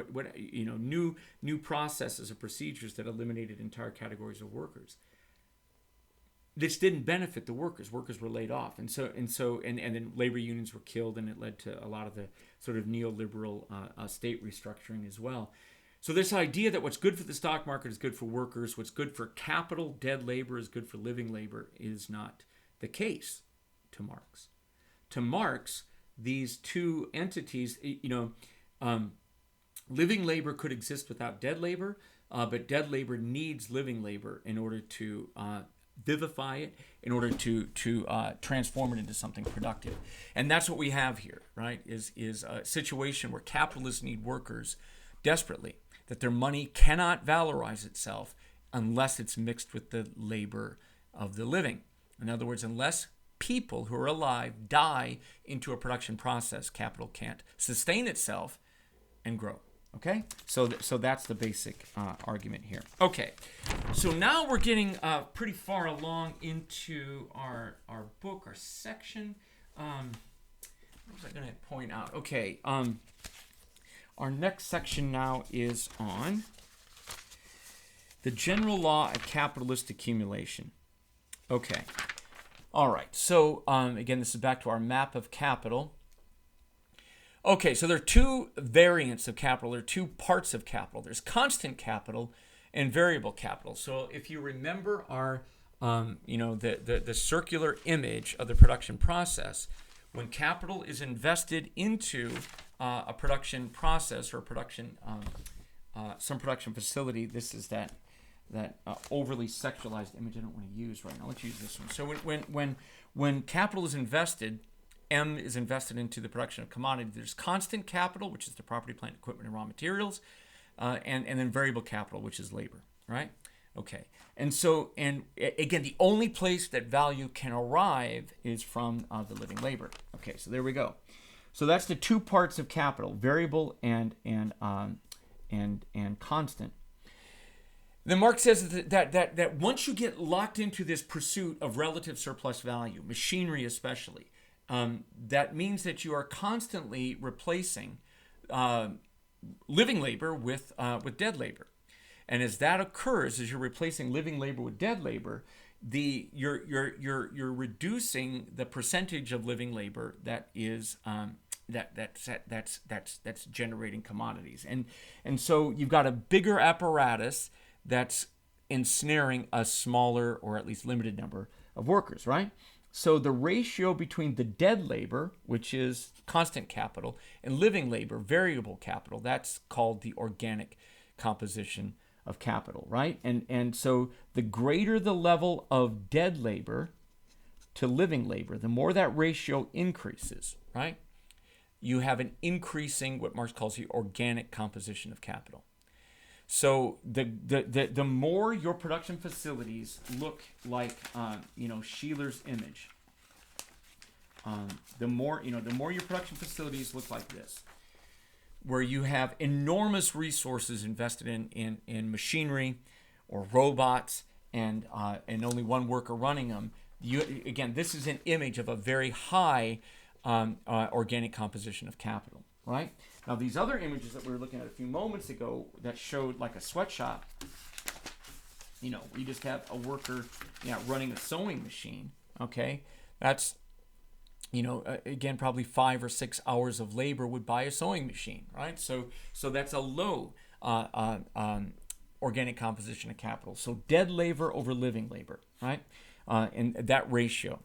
new processes or procedures that eliminated entire categories of workers. This didn't benefit the workers. Workers were laid off, and then labor unions were killed, and it led to a lot of the sort of neoliberal state restructuring as well. So this idea that what's good for the stock market is good for workers, what's good for capital, dead labor, is good for living labor, is not the case to Marx. To Marx, these two entities, living labor could exist without dead labor, but dead labor needs living labor in order to vivify it, in order to transform it into something productive. And that's what we have here, right, is a situation where capitalists need workers desperately, that their money cannot valorize itself unless it's mixed with the labor of the living. In other words, unless people who are alive die into a production process, capital can't sustain itself and grow. Okay, so that's the basic argument here. Okay, so now we're getting pretty far along into our book, our section. What was I going to point out? Okay, our next section now is on the general law of capitalist accumulation. Okay, all right. So again, this is back to our map of capital. Okay, so there are two variants of capital. There are two parts of capital. There's constant capital and variable capital. So if you remember our, the circular image of the production process, when capital is invested into a production process or some production facility, this is that overly sexualized image I don't want to use right now. Let's use this one. So when capital is invested, M is invested into the production of commodity. There's constant capital, which is the property, plant, equipment, and raw materials, and then variable capital, which is labor, right? Okay, and again, the only place that value can arrive is from the living labor. Okay, so there we go. So that's the two parts of capital: variable and constant. Then Marx says that once you get locked into this pursuit of relative surplus value, machinery especially, that means that you are constantly replacing living labor with dead labor, and as that occurs, as you're replacing living labor with dead labor, you're reducing the percentage of living labor that is that's generating commodities, and so you've got a bigger apparatus that's ensnaring a smaller or at least limited number of workers, right? So the ratio between the dead labor, which is constant capital, and living labor, variable capital, that's called the organic composition of capital, right? And so the greater the level of dead labor to living labor, the more that ratio increases, right? You have an increasing, what Marx calls the organic composition of capital. So the more your production facilities look like Sheeler's image, the more your production facilities look like this, where you have enormous resources invested in machinery or robots and only one worker running them. This is an image of a very high organic composition of capital, right? Now, these other images that we were looking at a few moments ago that showed like a sweatshop, you just have a worker running a sewing machine, okay? That's, again, probably 5 or 6 hours of labor would buy a sewing machine, right? So that's a low organic composition of capital. So dead labor over living labor, right? And that ratio.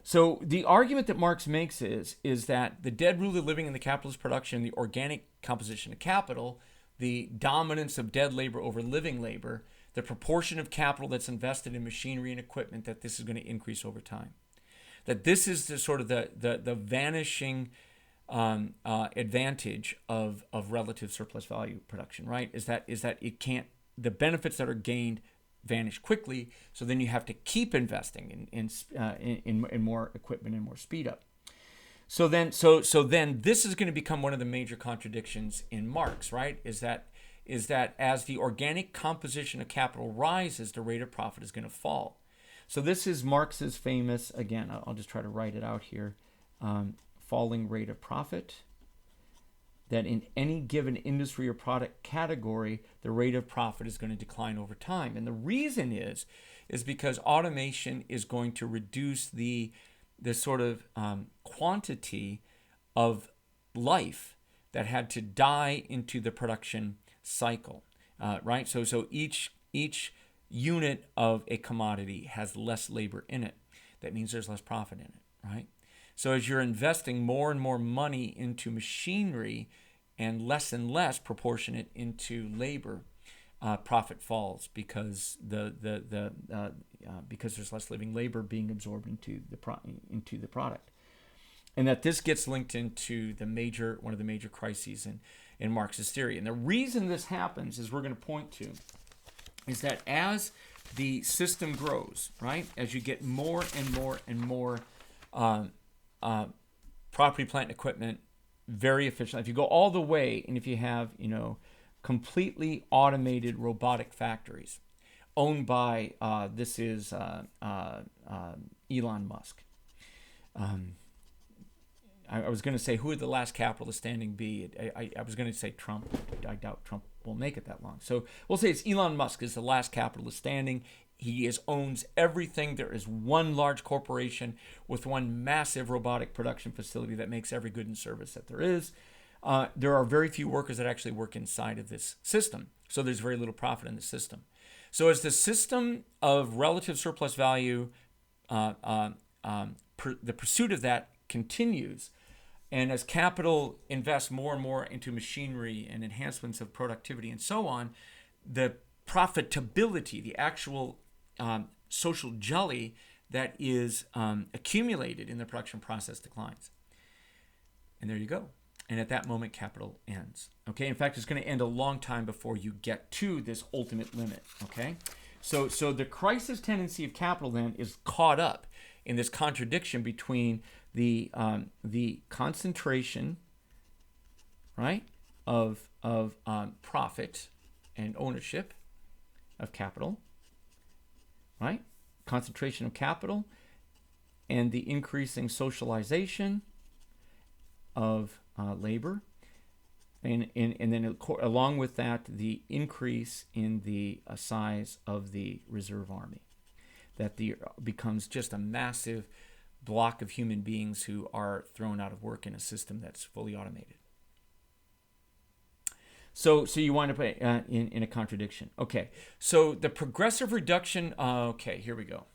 So the argument that Marx makes is that the dead rule of living in the capitalist production, the organic composition of capital, the dominance of dead labor over living labor, the proportion of capital that's invested in machinery and equipment, that this is going to increase over time. That this is the sort of the vanishing advantage of relative surplus value production, right? Is that it can't, the benefits that are gained vanish quickly, so then you have to keep investing in more equipment and more speed up. So then this is going to become one of the major contradictions in Marx, right? Is that as the organic composition of capital rises, the rate of profit is going to fall. So this is Marx's famous, again, I'll just try to write it out here, falling rate of profit. That in any given industry or product category, the rate of profit is going to decline over time. And the reason is because automation is going to reduce the sort of quantity of life that had to die into the production cycle, right? So each unit of a commodity has less labor in it. That means there's less profit in it, right? So as you're investing more and more money into machinery and less proportionate into labor, profit falls because because there's less living labor being absorbed into the product, and that this gets linked into one of the major crises in Marx's theory. And the reason this happens, as we're going to point to, is that as the system grows, right, as you get more and more property, plant, and equipment, very efficient. If you go all the way, and if you have, completely automated robotic factories owned by Elon Musk. I was going to say, who would the last capitalist standing be? I was going to say Trump. I doubt Trump will make it that long. So we'll say it's Elon Musk is the last capitalist standing. He owns everything. There is one large corporation with one massive robotic production facility that makes every good and service that there is. There are very few workers that actually work inside of this system. So there's very little profit in the system. So as the system of relative surplus value, the pursuit of that continues, and as capital invests more and more into machinery and enhancements of productivity and so on, the profitability, the actual social jelly that is accumulated in the production process declines. And there you go. And at that moment, capital ends. Okay. In fact, it's going to end a long time before you get to this ultimate limit. Okay. So the crisis tendency of capital then is caught up in this contradiction between the concentration, right, of profit and ownership of capital, right, concentration of capital, and the increasing socialization of labor, and then along with that, the increase in the size of the reserve army, that becomes just a massive block of human beings who are thrown out of work in a system that's fully automated. So you wind up in a contradiction. Okay, so the progressive reduction. Okay, here we go.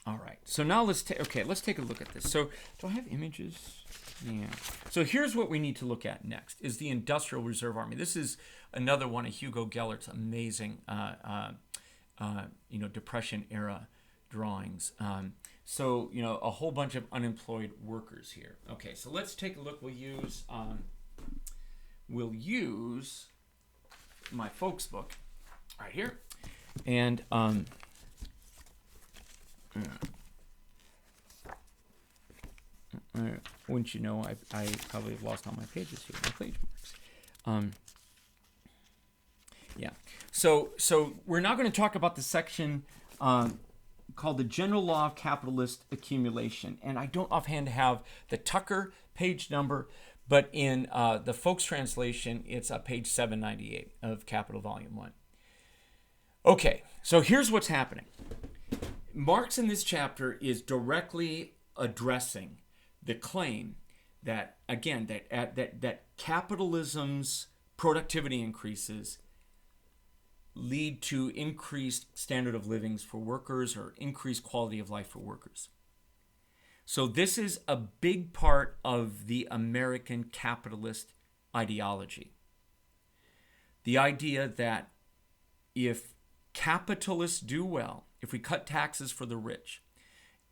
All right. So now let's take a look at this. So do I have images? Yeah. So here's what we need to look at next: is the industrial reserve army. This is another one of Hugo Gellert's amazing, Depression era drawings. So a whole bunch of unemployed workers here. Okay. So let's take a look. We'll use my folks book right here, and wouldn't you know, I probably have lost all my pages here, my page marks. Yeah. So we're now going to talk about the section called the General Law of Capitalist Accumulation, and I don't offhand have the Tucker page number, but in the Folks translation, it's page 798 of Capital Volume 1. Okay, so here's what's happening. Marx in this chapter is directly addressing the claim that, again, that capitalism's productivity increases lead to increased standard of livings for workers or increased quality of life for workers. So this is a big part of the American capitalist ideology. The idea that if capitalists do well, if we cut taxes for the rich,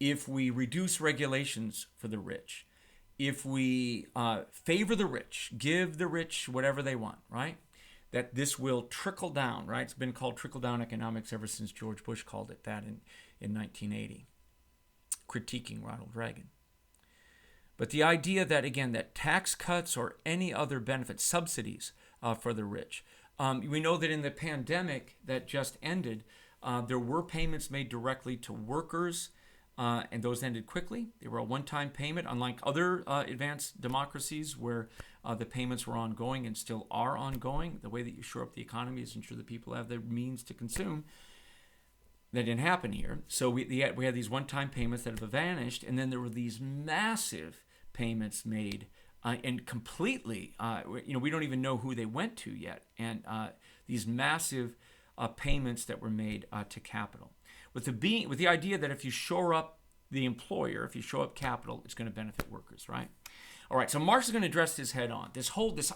if we reduce regulations for the rich, if we favor the rich, give the rich whatever they want, right? That this will trickle down, right? It's been called Trickle-Down Economics ever since George Bush called it that in 1980, critiquing Ronald Reagan. But the idea that, again, that tax cuts or any other benefits, subsidies for the rich. We know that in the pandemic that just ended, there were payments made directly to workers, and those ended quickly. They were a one-time payment, unlike other advanced democracies where the payments were ongoing and still are ongoing. The way that you shore up the economy is ensure that people have the means to consume. That didn't happen here. So we had these one-time payments that have vanished, and then there were these massive payments made and completely, we don't even know who they went to yet. And these massive payments that were made to capital, with the idea that if you shore up the employer, if you show up capital, it's going to benefit workers, right? All right, so Marx is going to address this head on. This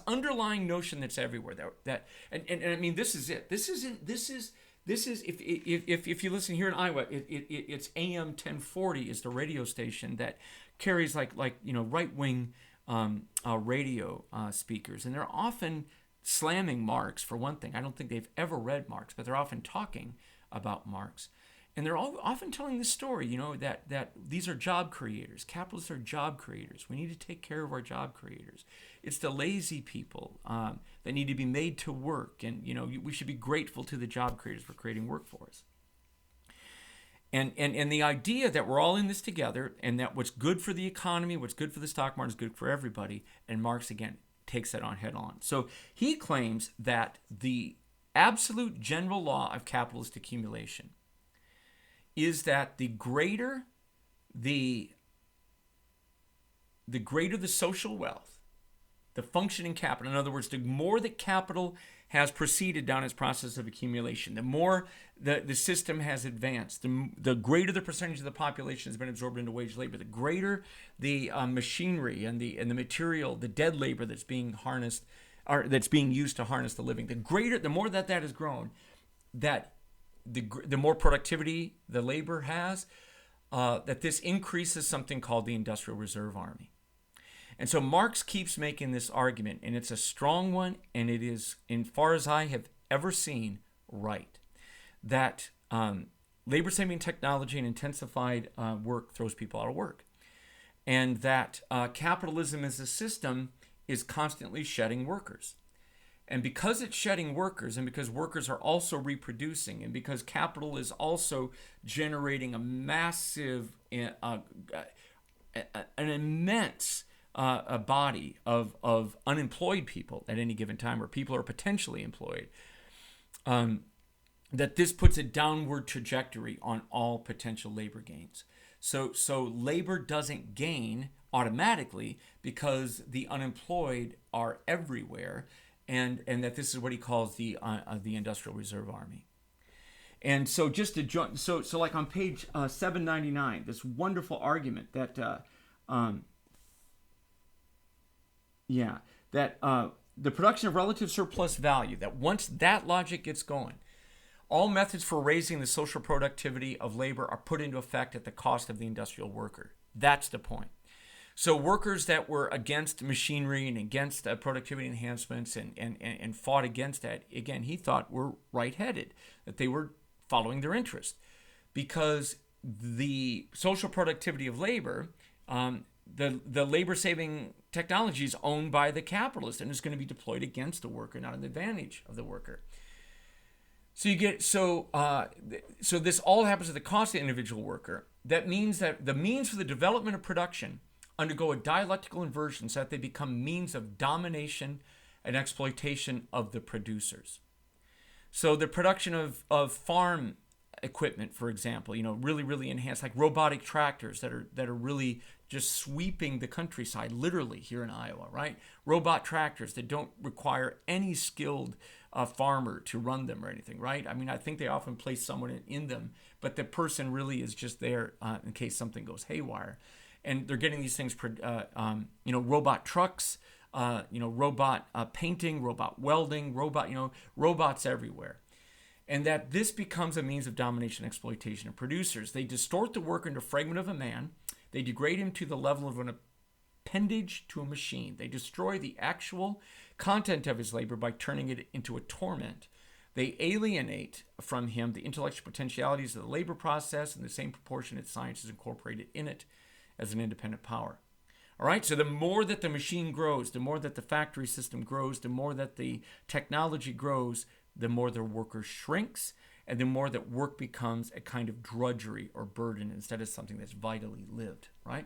underlying notion that's everywhere. And I mean, this is it. This is if you listen here in Iowa, it's AM 1040 is the radio station that carries like right wing radio speakers, and they're often slamming Marx for one thing. I don't think they've ever read Marx, but they're often talking about Marx. And they're all often telling this story, that these are job creators. Capitalists are job creators. We need to take care of our job creators. It's the lazy people that need to be made to work. And, we should be grateful to the job creators for creating work for us. And the idea that we're all in this together and that what's good for the economy, what's good for the stock market is good for everybody. And Marx, again, takes that on head on. So he claims that the absolute general law of capitalist accumulation is that the greater the social wealth, the functioning capital, in other words, the more that capital has proceeded down its process of accumulation, the more the system has advanced, the greater the percentage of the population has been absorbed into wage labor, the greater the machinery and the material, the dead labor that's being harnessed, or that's being used to harness the living, the more that has grown, that the more productivity the labor has, that this increases something called the Industrial Reserve Army. And so Marx keeps making this argument, and it's a strong one, and it is, as far as I have ever seen, right, that labor-saving technology and intensified work throws people out of work, and that capitalism as a system is constantly shedding workers. And because it's shedding workers, and because workers are also reproducing, and because capital is also generating a massive, an immense body of unemployed people at any given time, or people are potentially employed, that this puts a downward trajectory on all potential labor gains. So labor doesn't gain automatically because the unemployed are everywhere. And that this is what he calls the Industrial Reserve Army. And so just to join, so like on page 799, this wonderful argument that the production of relative surplus value, that once that logic gets going, all methods for raising the social productivity of labor are put into effect at the cost of the industrial worker. That's the point. So workers that were against machinery and against productivity enhancements and fought against that, again, he thought were right-headed, that they were following their interest. Because the social productivity of labor, the labor-saving technology is owned by the capitalist and is going to be deployed against the worker, not an advantage of the worker. So you get so this all happens at the cost of the individual worker. That means that the means for the development of production undergo a dialectical inversion so that they become means of domination and exploitation of the producers. So the production of farm equipment, for example, really enhanced, like robotic tractors that are really just sweeping the countryside, literally here in Iowa, right? Robot tractors that don't require any skilled farmer to run them or anything, right? I mean, I think they often place someone in them, but the person really is just there in case something goes haywire. And they're getting these things, robot trucks, robot painting, robot welding, robots everywhere. And that this becomes a means of domination and exploitation of producers. They distort the worker into a fragment of a man. They degrade him to the level of an appendage to a machine. They destroy the actual content of his labor by turning it into a torment. They alienate from him the intellectual potentialities of the labor process in the same proportion that science is incorporated in it as an independent power. All right, so the more that the machine grows, the more that the factory system grows, the more that the technology grows, the more the worker shrinks, and the more that work becomes a kind of drudgery or burden instead of something that's vitally lived, right?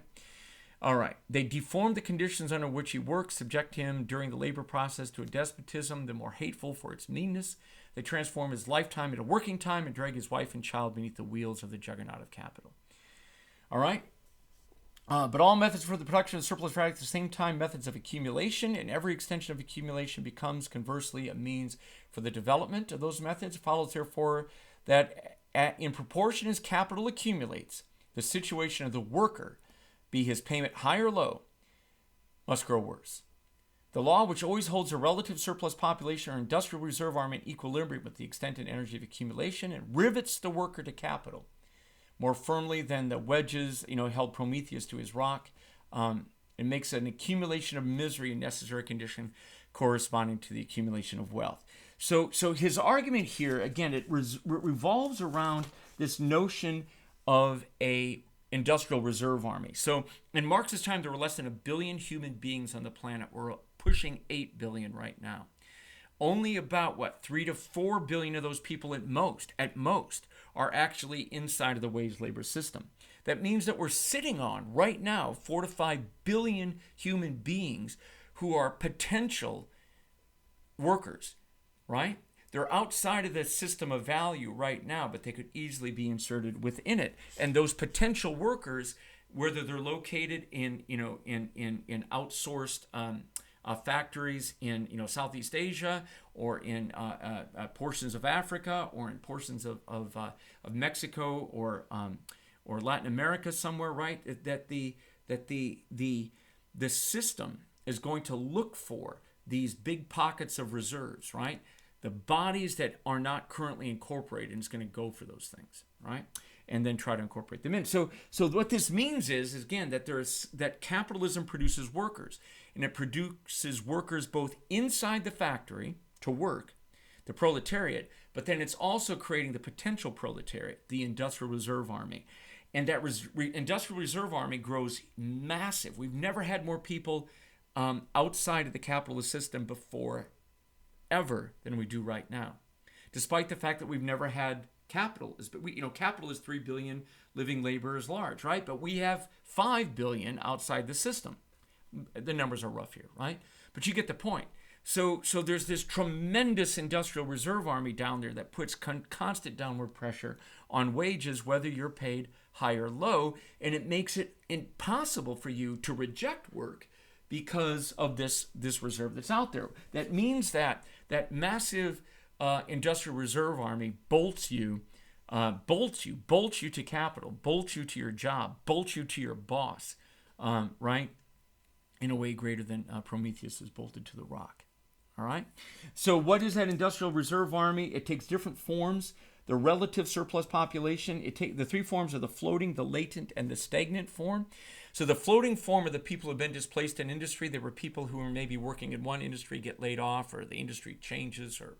All right, they deform the conditions under which he works, subject him during the labor process to a despotism, the more hateful for its meanness. They transform his lifetime into working time and drag his wife and child beneath the wheels of the juggernaut of capital. All right? But all methods for the production of surplus product at the same time, methods of accumulation, and every extension of accumulation becomes conversely a means for the development of those methods. It follows, therefore, that in proportion as capital accumulates, the situation of the worker, be his payment high or low, must grow worse. The law, which always holds a relative surplus population or industrial reserve arm in equilibrium with the extent and energy of accumulation, and rivets the worker to capital more firmly than the wedges, held Prometheus to his rock. It makes an accumulation of misery a necessary condition corresponding to the accumulation of wealth. So his argument here, again, it revolves around this notion of a industrial reserve army. So in Marx's time, there were less than 1 billion human beings on the planet. We're pushing 8 billion right now. Only about 3 to 4 billion of those people at most are actually inside of the wage labor system. That means that we're sitting on right now 4 to 5 billion human beings who are potential workers, right? They're outside of the system of value right now, but they could easily be inserted within it. And those potential workers, whether they're located in outsourced factories in Southeast Asia, or in portions of Africa, or in portions of Mexico, or Latin America somewhere, right? That the system is going to look for these big pockets of reserves, right? The bodies that are not currently incorporated, and it's going to go for those things, right? And then try to incorporate them in. So what this means is again that capitalism produces workers, and it produces workers both inside the factory to work, the proletariat, but then it's also creating the potential proletariat, the industrial reserve army. And that industrial reserve army grows massive. We've never had more people outside of the capitalist system before ever than we do right now, despite the fact that we've never had capital. Capital is 3 billion, living labor is large, right? But we have 5 billion outside the system. The numbers are rough here, right? But you get the point. So there's this tremendous industrial reserve army down there that puts constant downward pressure on wages, whether you're paid high or low, and it makes it impossible for you to reject work because of this reserve that's out there. That means that massive industrial reserve army bolts you to capital, bolts you to your job, bolts you to your boss, right? In a way greater than Prometheus is bolted to the rock. All right. So what is that industrial reserve army? It takes different forms. The relative surplus population. The three forms are the floating, the latent, and the stagnant form. So the floating form are the people who have been displaced in industry. There were people who were maybe working in one industry, get laid off, or the industry changes, or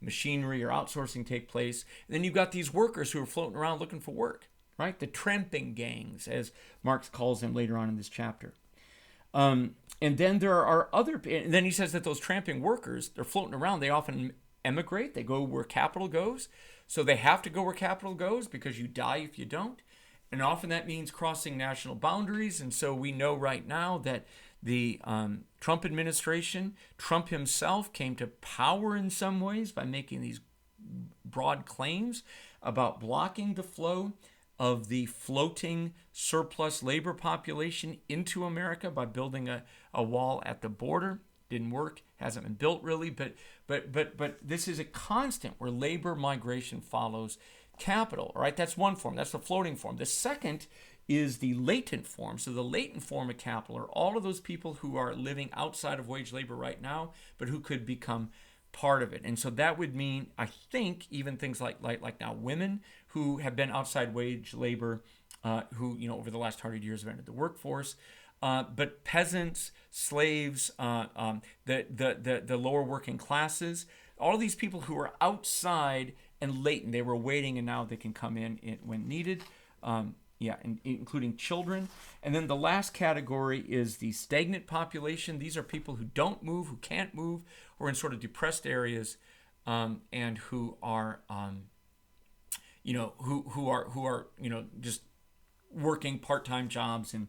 machinery or outsourcing take place. And then you've got these workers who are floating around looking for work, right? The tramping gangs, as Marx calls them later on in this chapter. And then there are and then he says that those tramping workers, they're floating around. They often emigrate. They go where capital goes. So they have to go where capital goes because you die if you don't. And often that means crossing national boundaries. And so we know right now that the Trump administration, Trump himself came to power in some ways by making these broad claims about blocking the flow of the floating surplus labor population into America by building a wall at the border. Didn't work, hasn't been built really, but this is a constant where labor migration follows capital. All right, that's one form. That's the floating form. The second is the latent form. So the latent form of capital are all of those people who are living outside of wage labor right now, but who could become part of it. And so that would mean, I think, even things like now women who have been outside wage labor, who over the last 100 years have entered the workforce, but peasants, slaves, the lower working classes, all of these people who are outside and latent, they were waiting and now they can come in when needed. Including children. And then the last category is the stagnant population. These are people who don't move, who can't move, or in sort of depressed areas, and who are, who are just working part-time jobs and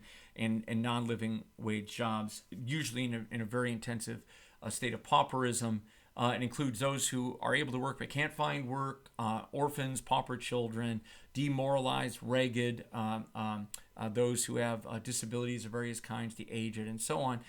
non-living wage jobs, usually in a very intensive state of pauperism, It includes those who are able to work but can't find work, orphans, pauper children, demoralized, ragged, those who have disabilities of various kinds, the aged, and so on.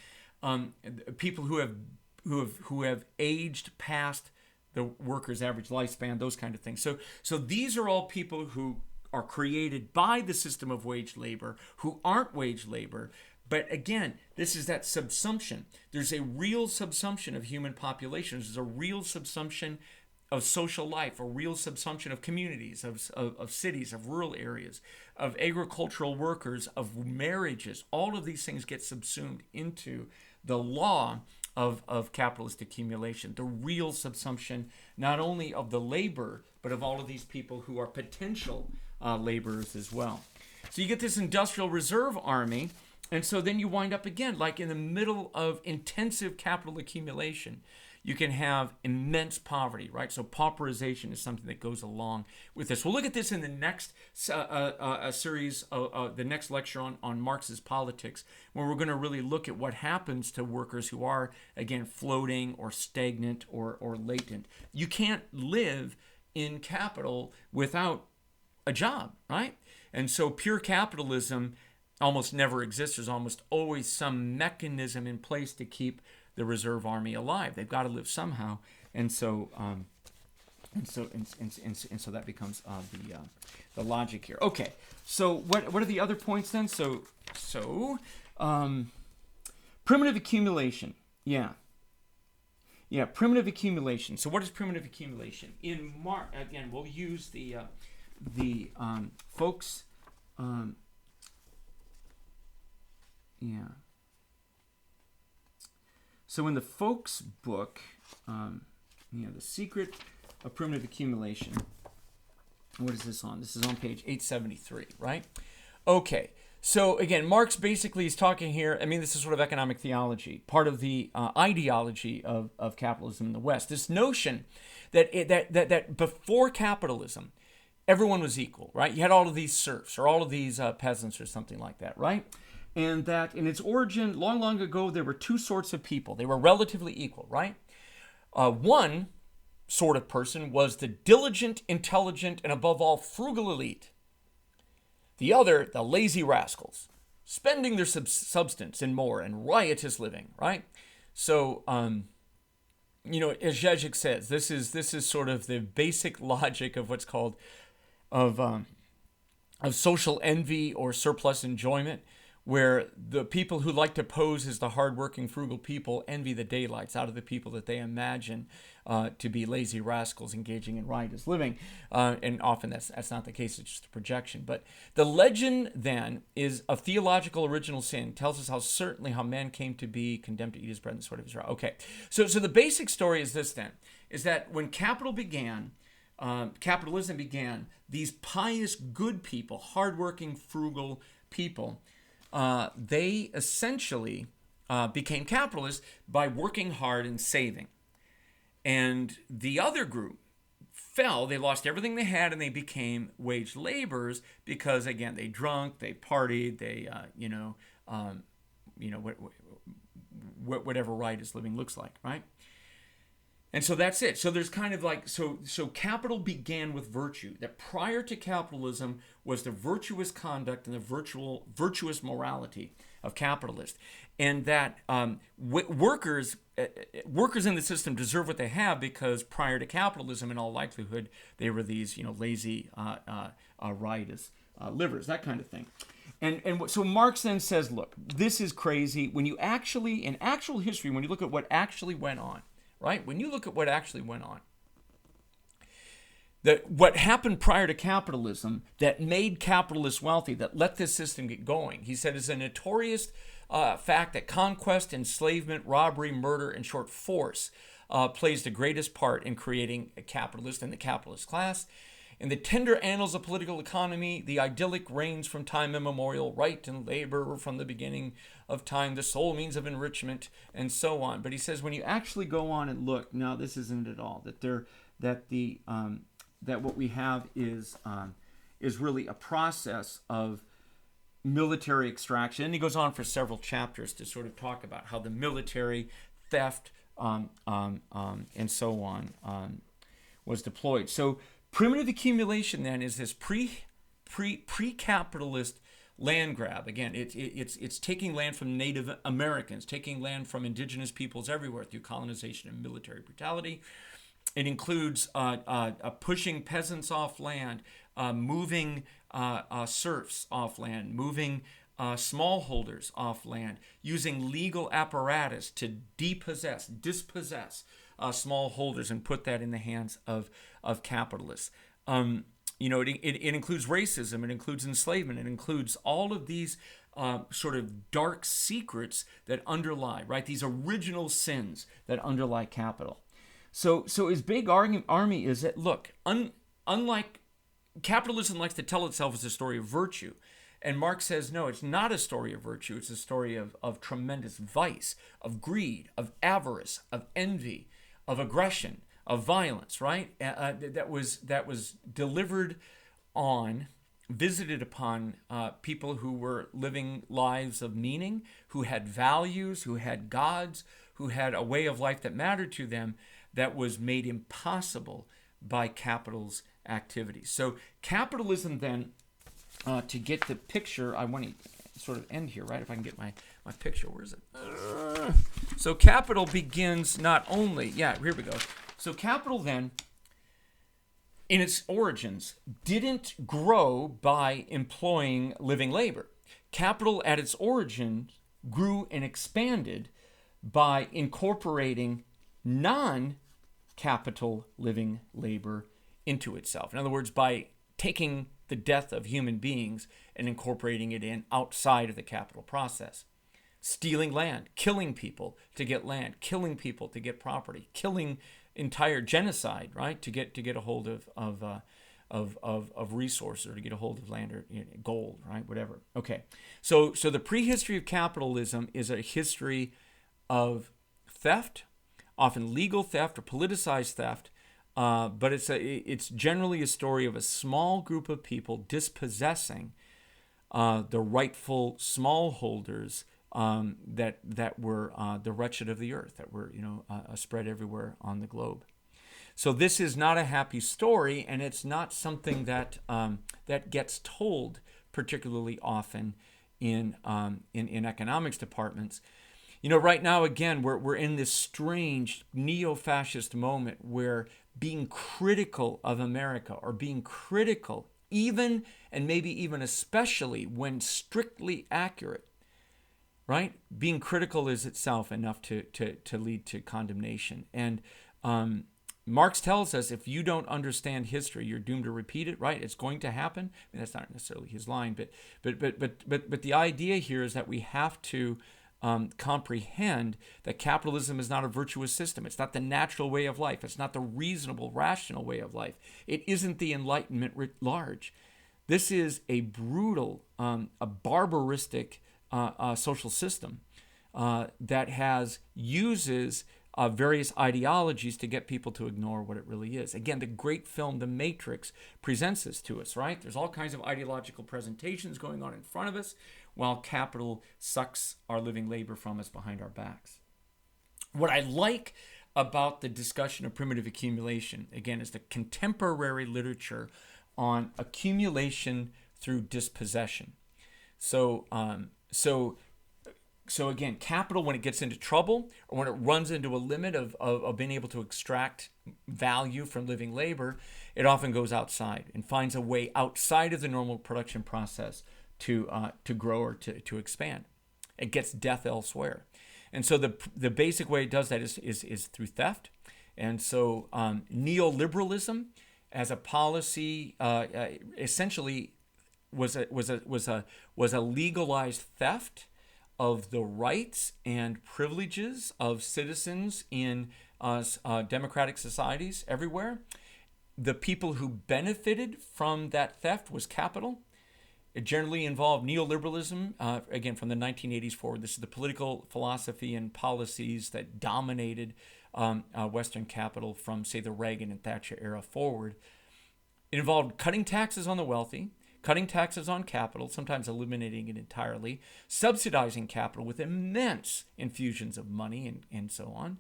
People who have aged past the worker's average lifespan, those kind of things. So these are all people who are created by the system of wage labor, who aren't wage labor. But again, this is that subsumption. There's a real subsumption of human populations. There's a real subsumption of social life, a real subsumption of communities, of cities, of rural areas, of agricultural workers, of marriages. All of these things get subsumed into the law of capitalist accumulation, the real subsumption, not only of the labor, but of all of these people who are potential laborers as well. So you get this industrial reserve army, and so then you wind up again, like in the middle of intensive capital accumulation. You can have immense poverty, right? So pauperization is something that goes along with this. We'll look at this in the next series, the next lecture on Marx's politics, where we're going to really look at what happens to workers who are, again, floating or stagnant or latent. You can't live in capital without a job, right? And so pure capitalism almost never exists. There's almost always some mechanism in place to keep the reserve army alive. They've got to live somehow, and so that becomes the logic here. Okay, so what are the other points then? So primitive accumulation. Yeah, primitive accumulation. So what is primitive accumulation? In Marx, again, we'll use the folks. So in the Folks book, The Secret of Primitive Accumulation, what is this on? This is on page 873, right? Okay, so again, Marx basically is talking here, I mean, this is sort of economic theology, part of the ideology of capitalism in the West. This notion that before capitalism, everyone was equal, right? You had all of these serfs or all of these peasants or something like that, right? And that in its origin, long, long ago, there were two sorts of people. They were relatively equal, right? One sort of person was the diligent, intelligent, and above all, frugal elite. The other, the lazy rascals, spending their substance in more and riotous living, right? So, as Zizek says, this is sort of the basic logic of what's called of social envy or surplus enjoyment, where the people who like to pose as the hardworking, frugal people envy the daylights out of the people that they imagine to be lazy rascals engaging in riotous living. And often that's not the case, it's just a projection. But the legend then is of theological original sin, tells us how man came to be condemned to eat his bread in the sweat of his brow. Okay, so the basic story is this then, is that when capitalism began, these pious, good people, hardworking, frugal people, they essentially became capitalists by working hard and saving. And the other group fell, they lost everything they had, and they became wage laborers because, again, they drunk, they partied, they, whatever riotous living looks like, right? And so that's it. So there's kind of like, so capital began with virtue. That prior to capitalism was the virtuous conduct and the virtuous morality of capitalists. And that workers in the system deserve what they have because prior to capitalism, in all likelihood, they were these, lazy, riotous livers, that kind of thing. And so Marx then says, look, this is crazy. When you actually, in actual history, when you look at what actually went on, right? When you look at what actually went on, what happened prior to capitalism that made capitalists wealthy, that let this system get going, he said, is a notorious fact that conquest, enslavement, robbery, murder, and short force plays the greatest part in creating a capitalist and the capitalist class. In the tender annals of political economy, the idyllic reigns from time immemorial. Right and labor were from the beginning of time the sole means of enrichment, and so on. But he says when you actually go on and look, no, this isn't at all. That what we have is really a process of military extraction. And he goes on for several chapters to sort of talk about how the military theft, and so on, was deployed. So primitive accumulation then is this pre-capitalist land grab. Again, it's taking land from Native Americans, taking land from indigenous peoples everywhere through colonization and military brutality. It includes pushing peasants off land, moving serfs off land, moving smallholders off land, using legal apparatus to dispossess smallholders and put that in the hands of capitalists. It includes racism, it includes enslavement, it includes all of these sort of dark secrets that underlie, right? These original sins that underlie capital. So his big army is that, look, unlike capitalism likes to tell itself as a story of virtue. And Marx says, no, it's not a story of virtue. It's a story of tremendous vice, of greed, of avarice, of envy, of aggression, of violence, right? That was delivered on, visited upon people who were living lives of meaning, who had values, who had gods, who had a way of life that mattered to them, that was made impossible by capital's activities. So capitalism then, to get the picture, I want to sort of end here, right? If I can get my picture, where is it? So capital begins not only, here we go. So capital then, in its origins, didn't grow by employing living labor. Capital at its origin grew and expanded by incorporating non-capital living labor into itself. In other words, by taking the death of human beings and incorporating it in outside of the capital process. Stealing land, killing people to get land, killing people to get property, killing entire genocide, right, to get a hold of resources, or to get a hold of land or gold, right, whatever. Okay, so the prehistory of capitalism is a history of theft, often legal theft or politicized theft, but it's generally a story of a small group of people dispossessing the rightful smallholders that were the wretched of the earth, that were spread everywhere on the globe. So this is not a happy story, and it's not something that that gets told particularly often in economics departments. Right now, again, we're in this strange neo-fascist moment where being critical of America, or being critical, even and maybe even especially when strictly accurate, right? Being critical is itself enough to lead to condemnation. And Marx tells us, if you don't understand history, you're doomed to repeat it, right? It's going to happen. I mean, that's not necessarily his line, but the idea here is that we have to comprehend that capitalism is not a virtuous system. It's not the natural way of life. It's not the reasonable, rational way of life. It isn't the Enlightenment writ large. This is a brutal, a barbaristic social system that uses various ideologies to get people to ignore what it really is. Again, the great film The Matrix presents this to us, right? There's all kinds of ideological presentations going on in front of us, while capital sucks our living labor from us behind our backs. What I like about the discussion of primitive accumulation, again, is the contemporary literature on accumulation through dispossession. So again, capital, when it gets into trouble, or when it runs into a limit of being able to extract value from living labor, it often goes outside and finds a way outside of the normal production process to grow or to expand. It gets death elsewhere. And so the basic way it does that is through theft. And so neoliberalism as a policy essentially was a legalized theft of the rights and privileges of citizens in democratic societies everywhere. The people who benefited from that theft was capital. It generally involved neoliberalism, again, from the 1980s forward. This is the political philosophy and policies that dominated Western capital from, say, the Reagan and Thatcher era forward. It involved cutting taxes on the wealthy, cutting taxes on capital, sometimes eliminating it entirely, subsidizing capital with immense infusions of money and so on,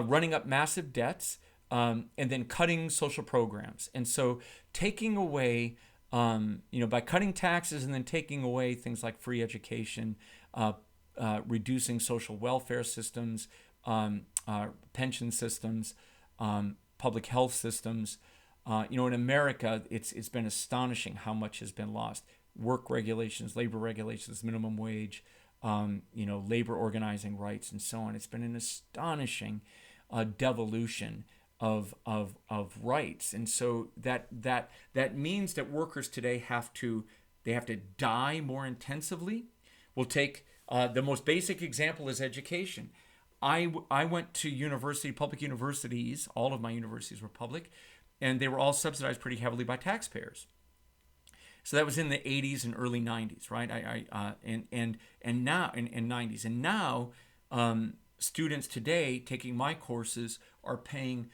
running up massive debts, and then cutting social programs. And so taking away, by cutting taxes and then taking away things like free education, reducing social welfare systems, pension systems, public health systems. In America, it's been astonishing how much has been lost. Work regulations, labor regulations, minimum wage, labor organizing rights, and so on. It's been an astonishing devolution of rights, and so that means that workers today have to die more intensively. We'll take the most basic example is education. I went to public universities. All of my universities were public, and they were all subsidized pretty heavily by taxpayers. So that was in the 80s and early 90s, right? And now in 90s, and now students today taking my courses are paying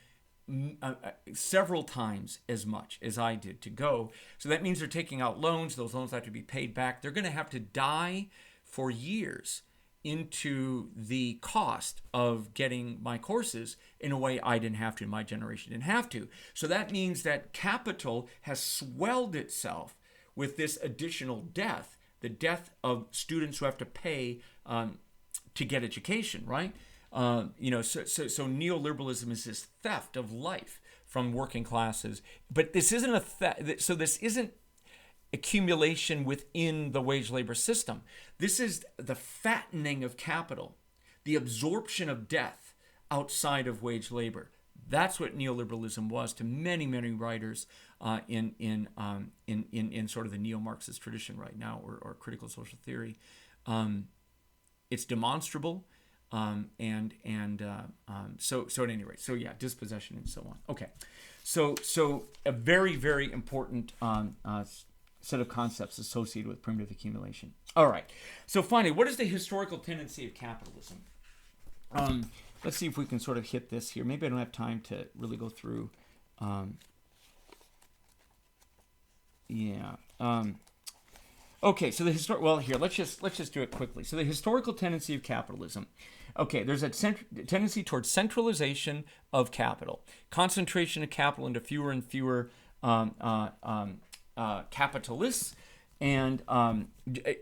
several times as much as I did to go. So that means they're taking out loans. Those loans have to be paid back. They're going to have to die for years into the cost of getting my courses in a way I didn't have to, my generation didn't have to. So that means that capital has swelled itself with this additional death, the death of students who have to pay to get education, right? So neoliberalism is this theft of life from working classes. But this isn't a theft. So this isn't accumulation within the wage labor system. This is the fattening of capital, the absorption of death outside of wage labor. That's what neoliberalism was to many, many writers in sort of the neo-Marxist tradition right now, or critical social theory. It's demonstrable, so at any rate, dispossession and so on. Okay, so a very, very important set of concepts associated with primitive accumulation. All right, so finally, what is the historical tendency of capitalism? Let's see if we can sort of hit this here. Maybe I don't have time to really go through. Okay, so let's just do it quickly. So the historical tendency of capitalism. Okay, there's a tendency towards centralization of capital, concentration of capital into fewer and fewer capitalists, and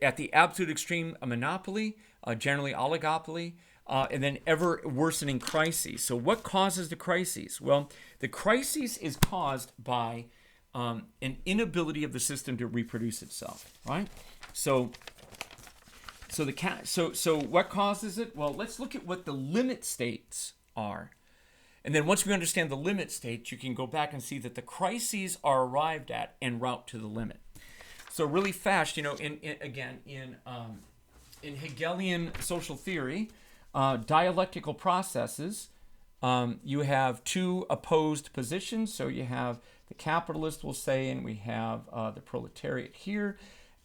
at the absolute extreme, a monopoly, generally oligopoly, and then ever worsening crises. So what causes the crises? Well, the crisis is caused by an inability of the system to reproduce itself, right? So what causes it? Well, let's look at what the limit states are. And then once we understand the limit states, you can go back and see that the crises are arrived at en route to the limit. So really fast, in Hegelian social theory, dialectical processes, you have two opposed positions. So you have the capitalist, we'll say, and we have the proletariat here.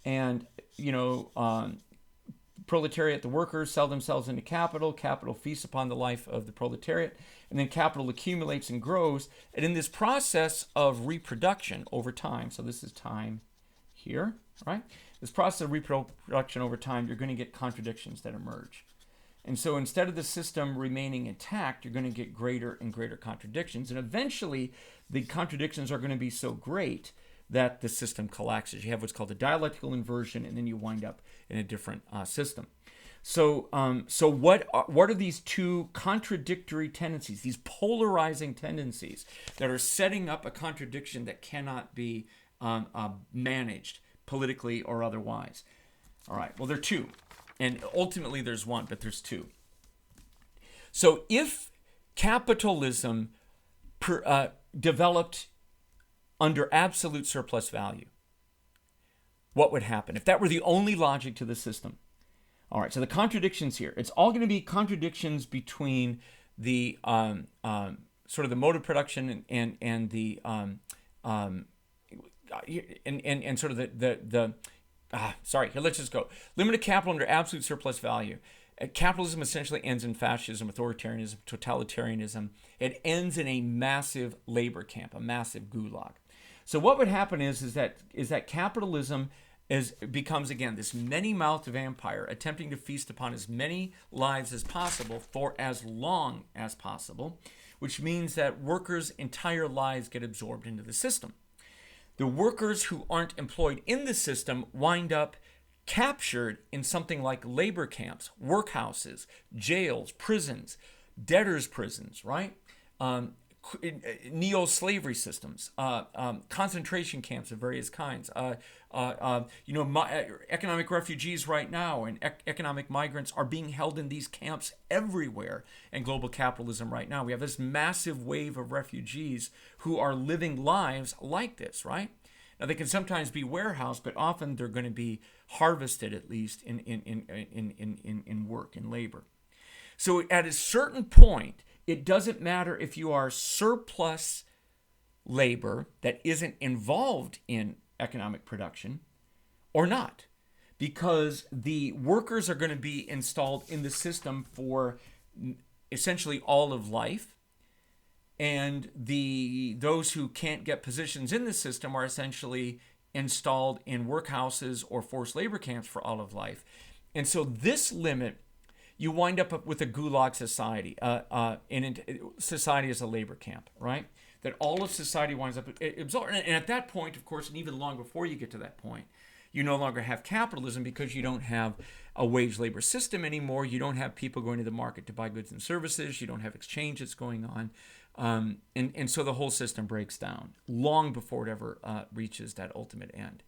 And, proletariat, the workers, sell themselves into capital. Capital feasts upon the life of the proletariat. And then capital accumulates and grows. And in this process of reproduction over time, so this is time here, right? This process of reproduction over time, you're going to get contradictions that emerge. And so instead of the system remaining intact, you're going to get greater and greater contradictions. And eventually, the contradictions are going to be so great that the system collapses. You have what's called a dialectical inversion, and then you wind up in a different system. So what are these two contradictory tendencies, these polarizing tendencies that are setting up a contradiction that cannot be managed politically or otherwise? All right, well, there are two. And ultimately there's one, but there's two. So if capitalism developed under absolute surplus value, what would happen? If that were the only logic to the system. All right, so the contradictions here. It's all going to be contradictions between the sort of the mode of production and the sort of the let's just go. Limited capital under absolute surplus value. Capitalism essentially ends in fascism, authoritarianism, totalitarianism. It ends in a massive labor camp, a massive gulag. So what would happen is that capitalism becomes again this many-mouthed vampire attempting to feast upon as many lives as possible for as long as possible, which means that workers' entire lives get absorbed into the system. The workers who aren't employed in the system wind up captured in something like labor camps, workhouses, jails, prisons, debtors' prisons, right? Neo-slavery systems, concentration camps of various kinds, economic refugees right now and economic migrants are being held in these camps everywhere in global capitalism right now. We have this massive wave of refugees who are living lives like this, right? Now, they can sometimes be warehoused, but often they're going to be harvested, at least in work, in labor. So at a certain point, it doesn't matter if you are surplus labor that isn't involved in economic production or not, because the workers are going to be installed in the system for essentially all of life, and those who can't get positions in the system are essentially installed in workhouses or forced labor camps for all of life. And so this limit, you wind up with a gulag society, society as a labor camp, right? That all of society winds up absorbed. And at that point, of course, and even long before you get to that point, you no longer have capitalism because you don't have a wage labor system anymore. You don't have people going to the market to buy goods and services. You don't have exchange that's going on. And so the whole system breaks down long before it ever reaches that ultimate end.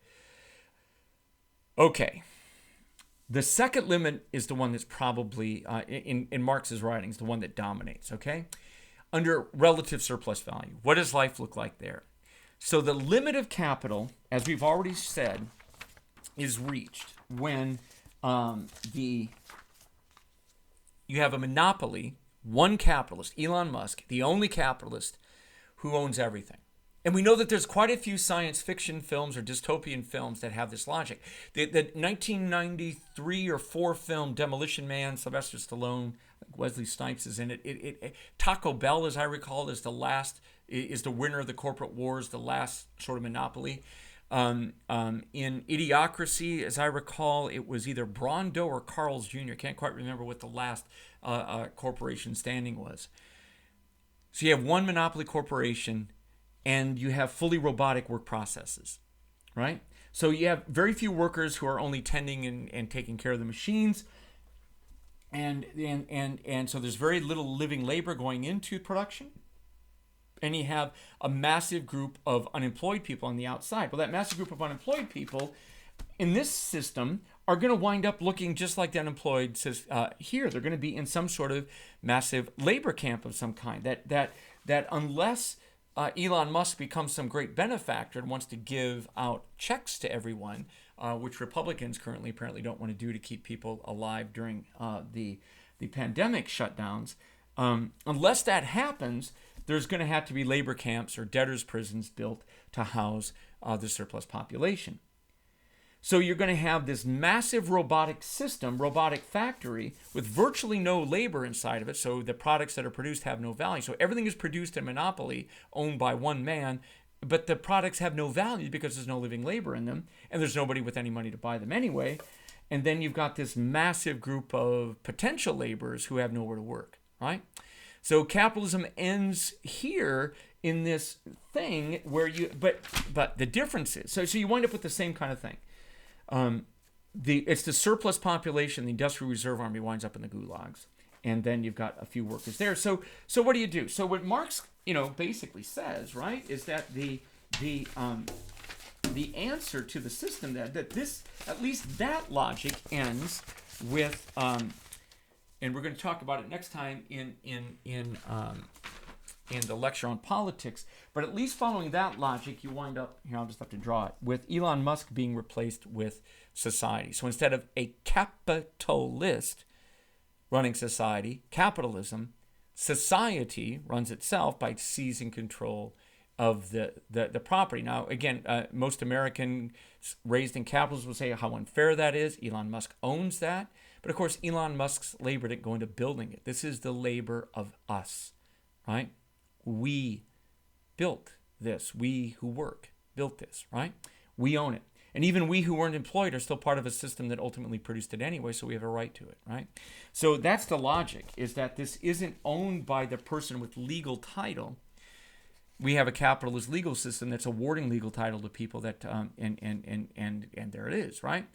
Okay. The second limit is the one that's probably, in Marx's writings, the one that dominates, okay? Under relative surplus value. What does life look like there? So the limit of capital, as we've already said, is reached when you have a monopoly, one capitalist, Elon Musk, the only capitalist who owns everything. And we know that there's quite a few science fiction films or dystopian films that have this logic. The 1993 or 4 film Demolition Man, Sylvester Stallone, Wesley Snipes is in it. Taco Bell, as I recall, is the winner of the corporate wars, the last sort of monopoly. In Idiocracy, as I recall, it was either Brawndo or Carl's Jr. Can't quite remember what the last corporation standing was. So you have one monopoly corporation, and you have fully robotic work processes, right? So you have very few workers who are only tending and taking care of the machines, and so there's very little living labor going into production, and you have a massive group of unemployed people on the outside. Well, that massive group of unemployed people in this system are going to wind up looking just like the unemployed here. They're going to be in some sort of massive labor camp of some kind. That unless Elon Musk becomes some great benefactor and wants to give out checks to everyone, which Republicans currently apparently don't want to do to keep people alive during the pandemic shutdowns. Unless that happens, there's going to have to be labor camps or debtors' prisons built to house the surplus population. So you're going to have this massive robotic system, robotic factory, with virtually no labor inside of it, so the products that are produced have no value. So everything is produced in monopoly, owned by one man, but the products have no value because there's no living labor in them, and there's nobody with any money to buy them anyway. And then you've got this massive group of potential laborers who have nowhere to work, right? So capitalism ends here in this thing where but the difference is, so you wind up with the same kind of thing. It's the surplus population, the industrial reserve army winds up in the gulags, and then you've got a few workers there. So what do you do? So what Marx, basically says, right, is that the answer to the system that this, at least that logic ends with, and we're going to talk about it next time in the lecture on politics, but at least following that logic, you wind up, here I'll just have to draw it, with Elon Musk being replaced with society. So instead of a capitalist running society, capitalism, society runs itself by seizing control of the property. Now, again, most Americans raised in capitalism will say how unfair that is. Elon Musk owns that. But of course, Elon Musk's labor didn't go into building it. This is the labor of us, right? We built this. We who work built this, right? We own it. And even we who weren't employed are still part of a system that ultimately produced it anyway, so we have a right to it, right? So that's the logic, is that this isn't owned by the person with legal title. We have a capitalist legal system that's awarding legal title to people that, and there it is, right?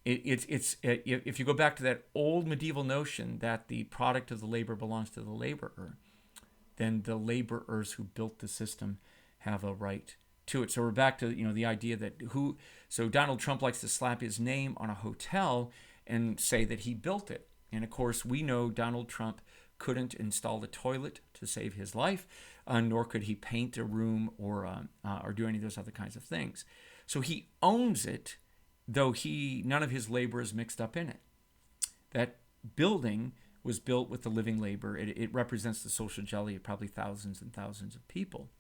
If you go back to that old medieval notion that the product of the labor belongs to the laborer, then the laborers who built the system have a right to it. So we're back to the idea that so Donald Trump likes to slap his name on a hotel and say that he built it. And of course, we know Donald Trump couldn't install a toilet to save his life, nor could he paint a room or do any of those other kinds of things. So he owns it, though none of his labor is mixed up in it. That building was built with the living labor. It represents the social jelly of probably thousands and thousands of people.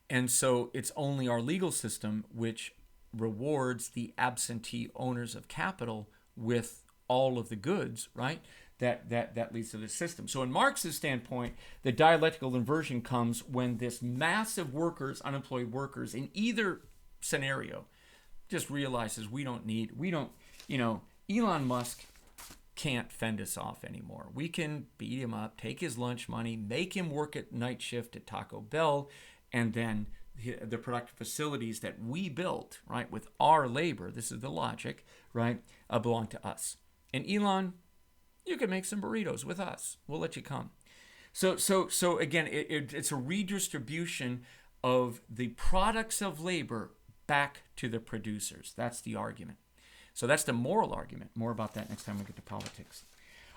And so it's only our legal system which rewards the absentee owners of capital with all of the goods, right? That leads to the system. So in Marx's standpoint, the dialectical inversion comes when this massive unemployed workers in either scenario just realizes Elon Musk can't fend us off anymore. We can beat him up, take his lunch money, make him work at night shift at Taco Bell, and then the productive facilities that we built, right, with our labor, this is the logic, right, belong to us. And Elon, you can make some burritos with us. We'll let you come. So again, it's a redistribution of the products of labor back to the producers. That's the argument. So that's the moral argument. More about that next time we get to politics.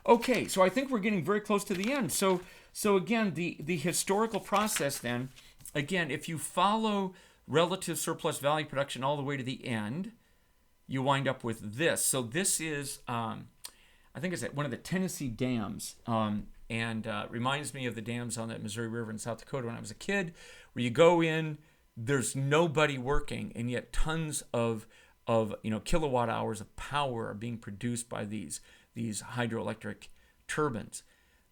Okay, so I think we're getting very close to the end. So again, the historical process then, again, if you follow relative surplus value production all the way to the end, you wind up with this. So this is, I think it's at one of the Tennessee dams, and reminds me of the dams on the Missouri River in South Dakota when I was a kid, where you go in, there's nobody working, and yet tons of kilowatt hours of power are being produced by these hydroelectric turbines.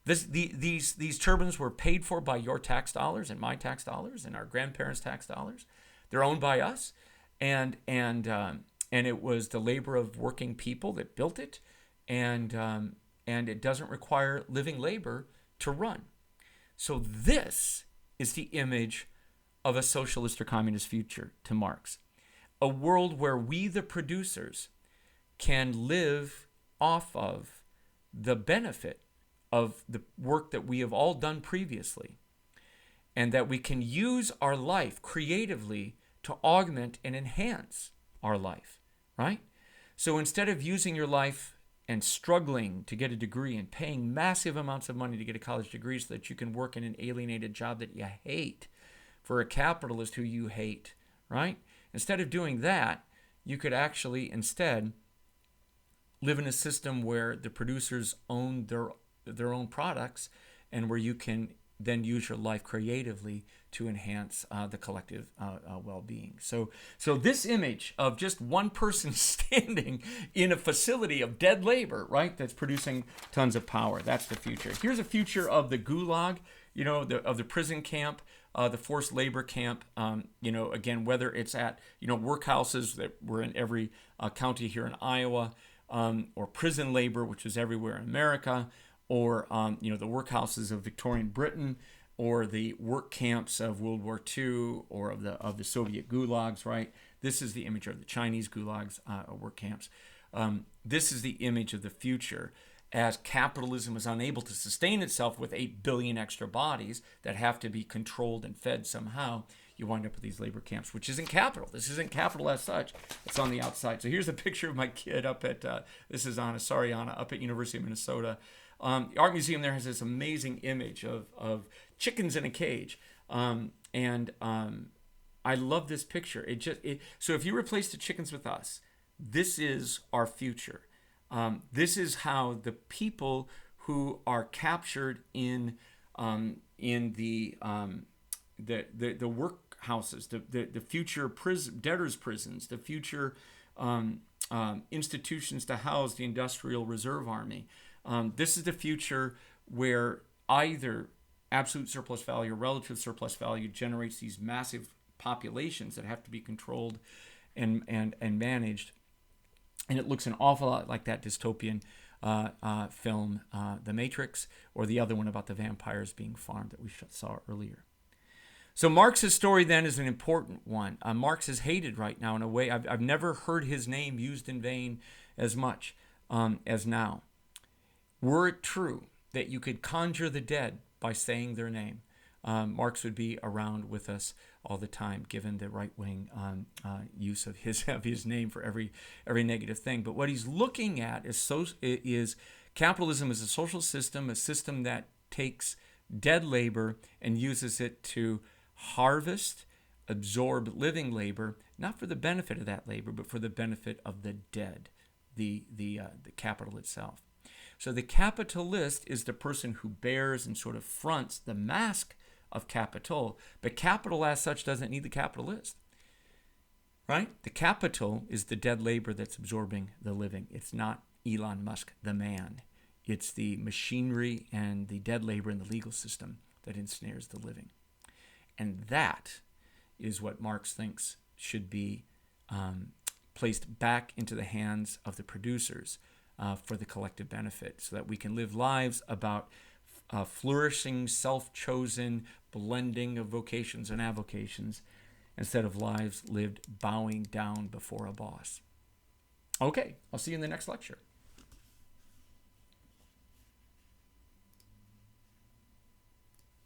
These turbines were paid for by your tax dollars and my tax dollars and our grandparents' tax dollars. They're owned by us, and it was the labor of working people that built it, and it doesn't require living labor to run. So this is the image of a socialist or communist future to Marx. A world where we, the producers, can live off of the benefit of the work that we have all done previously, and that we can use our life creatively to augment and enhance our life, right? So instead of using your life and struggling to get a degree and paying massive amounts of money to get a college degree so that you can work in an alienated job that you hate for a capitalist who you hate, right? Instead of doing that, you could actually instead live in a system where the producers own their own products, and where you can then use your life creatively to enhance the collective well-being. So this image of just one person standing in a facility of dead labor, right, that's producing tons of power, that's the future. Here's a future of the gulag, of the prison camp, the forced labor camp, again, whether it's at, workhouses that were in every county here in Iowa, or prison labor, which was everywhere in America, or, the workhouses of Victorian Britain, or the work camps of World War II, or of the Soviet gulags, right? This is the image of the Chinese gulags, work camps. This is the image of the future, as capitalism is unable to sustain itself with 8 billion extra bodies that have to be controlled and fed somehow. You wind up with these labor camps, which isn't capital. This isn't capital as such. It's on the outside. So here's a picture of my kid up at, this is Anna, sorry Anna, up at University of Minnesota. The art museum there has this amazing image of chickens in a cage. I love this picture. So if you replace the chickens with us, this is our future. This is how the people who are captured in the workhouses, the future debtors' prisons, the future institutions to house the Industrial Reserve Army. This is the future where either absolute surplus value or relative surplus value generates these massive populations that have to be controlled and managed. And it looks an awful lot like that dystopian film, The Matrix, or the other one about the vampires being farmed that we saw earlier. So Marx's story then is an important one. Marx is hated right now in a way. I've never heard his name used in vain as much as now. Were it true that you could conjure the dead by saying their name, Marx would be around with us all the time, given the right-wing use of his name for every negative thing. But what he's looking at is capitalism as a social system, a system that takes dead labor and uses it to harvest, absorb living labor, not for the benefit of that labor, but for the benefit of the dead, the capital itself. So the capitalist is the person who bears and sort of fronts the mask of capital, but capital as such doesn't need the capitalist, right? The capital is the dead labor that's absorbing the living. It's not Elon Musk, the man. It's the machinery and the dead labor in the legal system that ensnares the living. And that is what Marx thinks should be placed back into the hands of the producers for the collective benefit, so that we can live lives about flourishing, self-chosen blending of vocations and avocations, instead of lives lived bowing down before a boss. Okay, I'll see you in the next lecture.